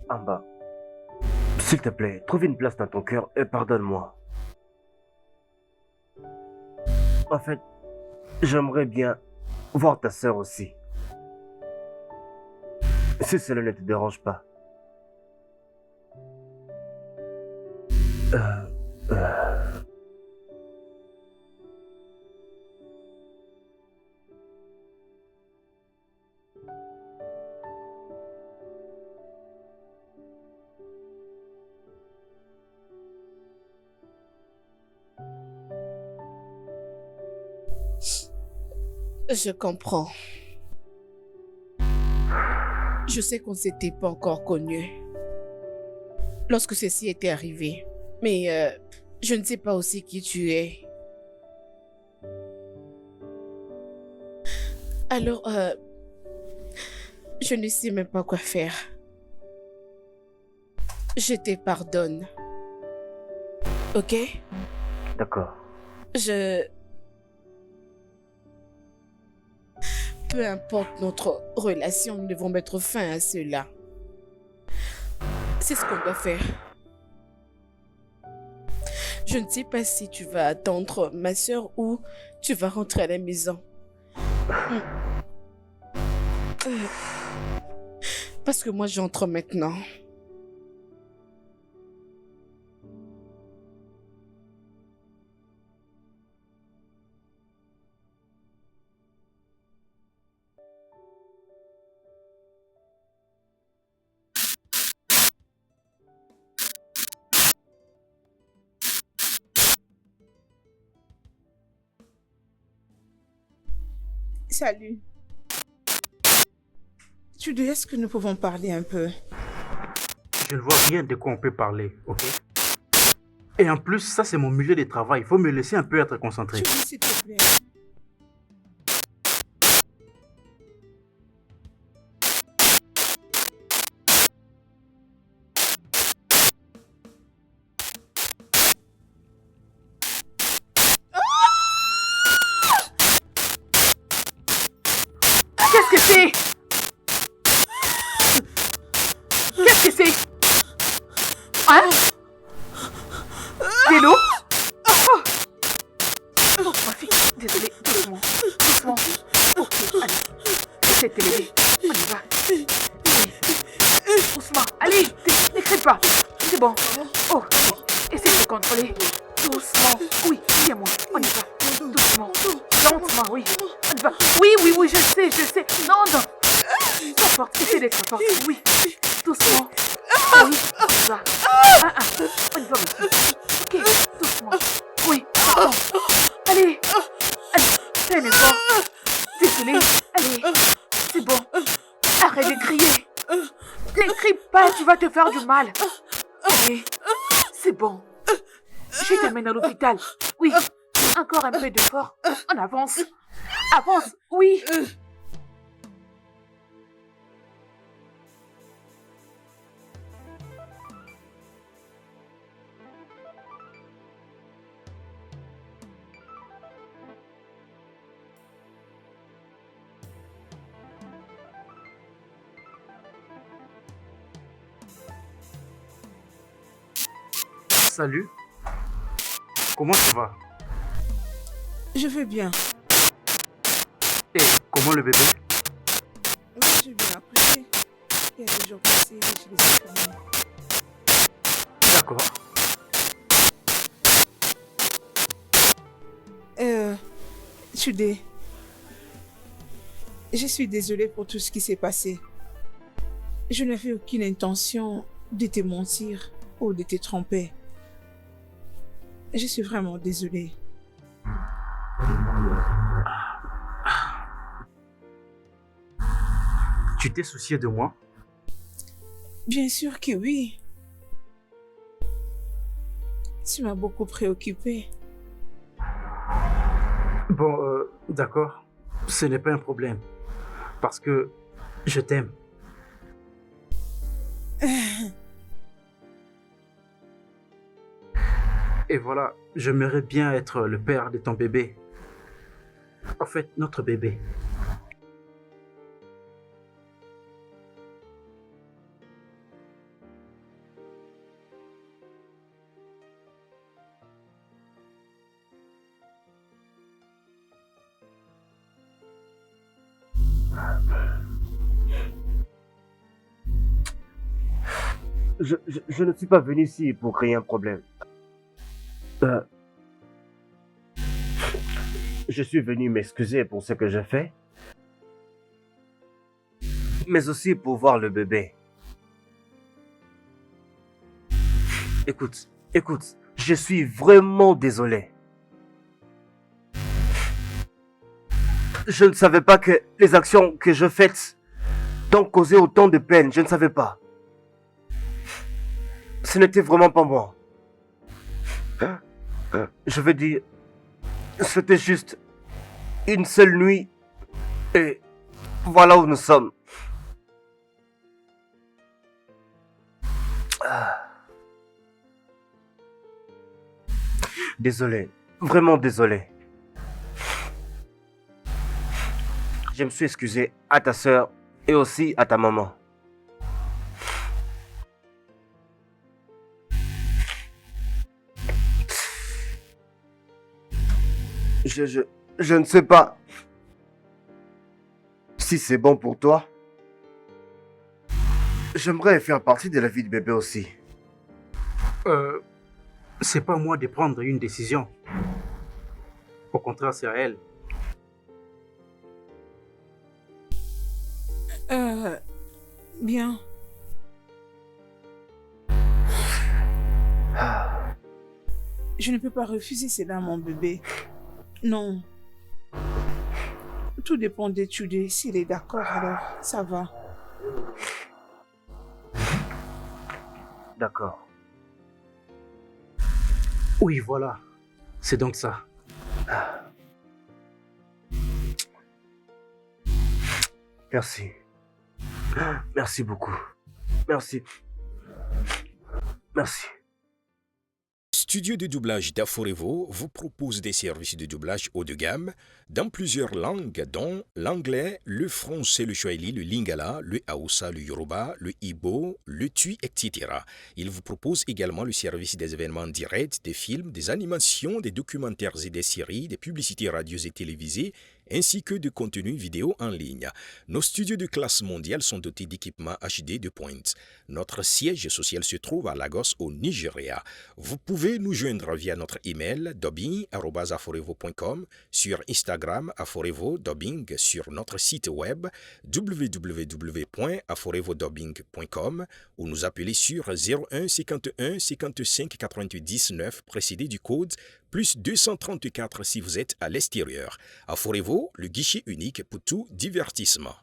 Amba, s'il te plaît, trouve une place dans ton cœur et pardonne-moi. En fait, j'aimerais bien voir ta sœur aussi. Si cela ne te dérange pas. Euh, euh, Je comprends. Je sais qu'on ne s'était pas encore connus lorsque ceci était arrivé. Mais je ne sais pas aussi qui tu es. Alors, je ne sais même pas quoi faire. Je te pardonne. Ok? d'accord. Peu importe notre relation, nous devons mettre fin à cela. C'est ce qu'on doit faire. Je ne sais pas si tu vas attendre ma soeur ou tu vas rentrer à la maison. Parce que moi, j'entre maintenant. Salut. Judy, est-ce que nous pouvons parler un peu? Je ne vois rien de quoi on peut parler, ok? Et en plus, ça c'est mon milieu de travail. Il faut me laisser un peu être concentré. Judy, s'il te plaît. Qu'est-ce que c'est? Qu'est-ce que c'est? Hein? De l'eau? Oh, oh, ma fille, désolée, doucement, doucement. Ok, allez, essaie de te lever. On y va. Oui. Doucement, allez, ne crie pas. C'est bon. Oh, ok, essaie de te contrôler. Doucement, oui, viens-moi, on y va. Doucement, lentement, oui. On y va. Oui, oui, oui, je sais. Non, non. Sois forte, essaie d'être forte, oui. Doucement. Oui, on y va. On y va, ma fille. Ok, doucement. Oui, attends. Allez, fais un effort. Désolée, allez, c'est bon. Arrête de crier. Ne crie pas, tu vas te faire du mal. Allez, c'est bon. Je t'amène à l'hôpital. Oui, encore un peu d'effort. On avance. Avance, oui. Salut. Comment tu vas? Je vais bien. Et comment le bébé? Oui, je viens accoucher. Il y a 2 jours passés, je les ai connus. D'accord. Judy, je suis désolée pour tout ce qui s'est passé. Je n'avais aucune intention de te mentir ou de te tromper. Je suis vraiment désolée. Tu t'es soucié de moi? Bien sûr que oui. Tu m'as beaucoup préoccupée. Bon, d'accord. Ce n'est pas un problème. Parce que je t'aime. Et voilà, j'aimerais bien être le père de ton bébé. En fait, notre bébé. Je ne suis pas venu ici pour créer un problème. Euh, je suis venu m'excuser pour ce que j'ai fait, mais aussi pour voir le bébé. Écoute, je suis vraiment désolé. Je ne savais pas que les actions que je fais t'ont causé autant de peine, je ne savais pas. Ce n'était vraiment pas moi. Je veux dire, c'était juste une seule nuit et voilà où nous sommes. Désolé, vraiment désolé. Je me suis excusé à ta sœur et aussi à ta maman. Je ne sais pas si c'est bon pour toi. J'aimerais faire partie de la vie de bébé aussi. C'est pas à moi de prendre une décision. Au contraire, c'est à elle. Bien. Je ne peux pas refuser cela, mon bébé. Non. Tout dépend d'étudier. S'il est d'accord, alors ça va. D'accord. Oui, voilà. C'est donc ça. Merci. Merci beaucoup. Merci. Merci. Studio de doublage d'Aforevo vous propose des services de doublage haut de gamme dans plusieurs langues, dont l'anglais, le français, le swahili, le lingala, le haoussa, le yoruba, le ibo, le tui, etc. Il vous propose également le service des événements directs, des films, des animations, des documentaires et des séries, des publicités radios et télévisées, ainsi que de contenus vidéo en ligne. Nos studios de classe mondiale sont dotés d'équipements HD de pointe. Notre siège social se trouve à Lagos, au Nigeria. Vous pouvez nous joindre via notre email dubbing@aforevo.com, sur Instagram Aforevo Dubbing, sur notre site web www.aforevodubbing.com ou nous appeler sur 01 51 55 99 précédé du code plus 234 si vous êtes à l'extérieur. Aforevo, le guichet unique pour tout divertissement.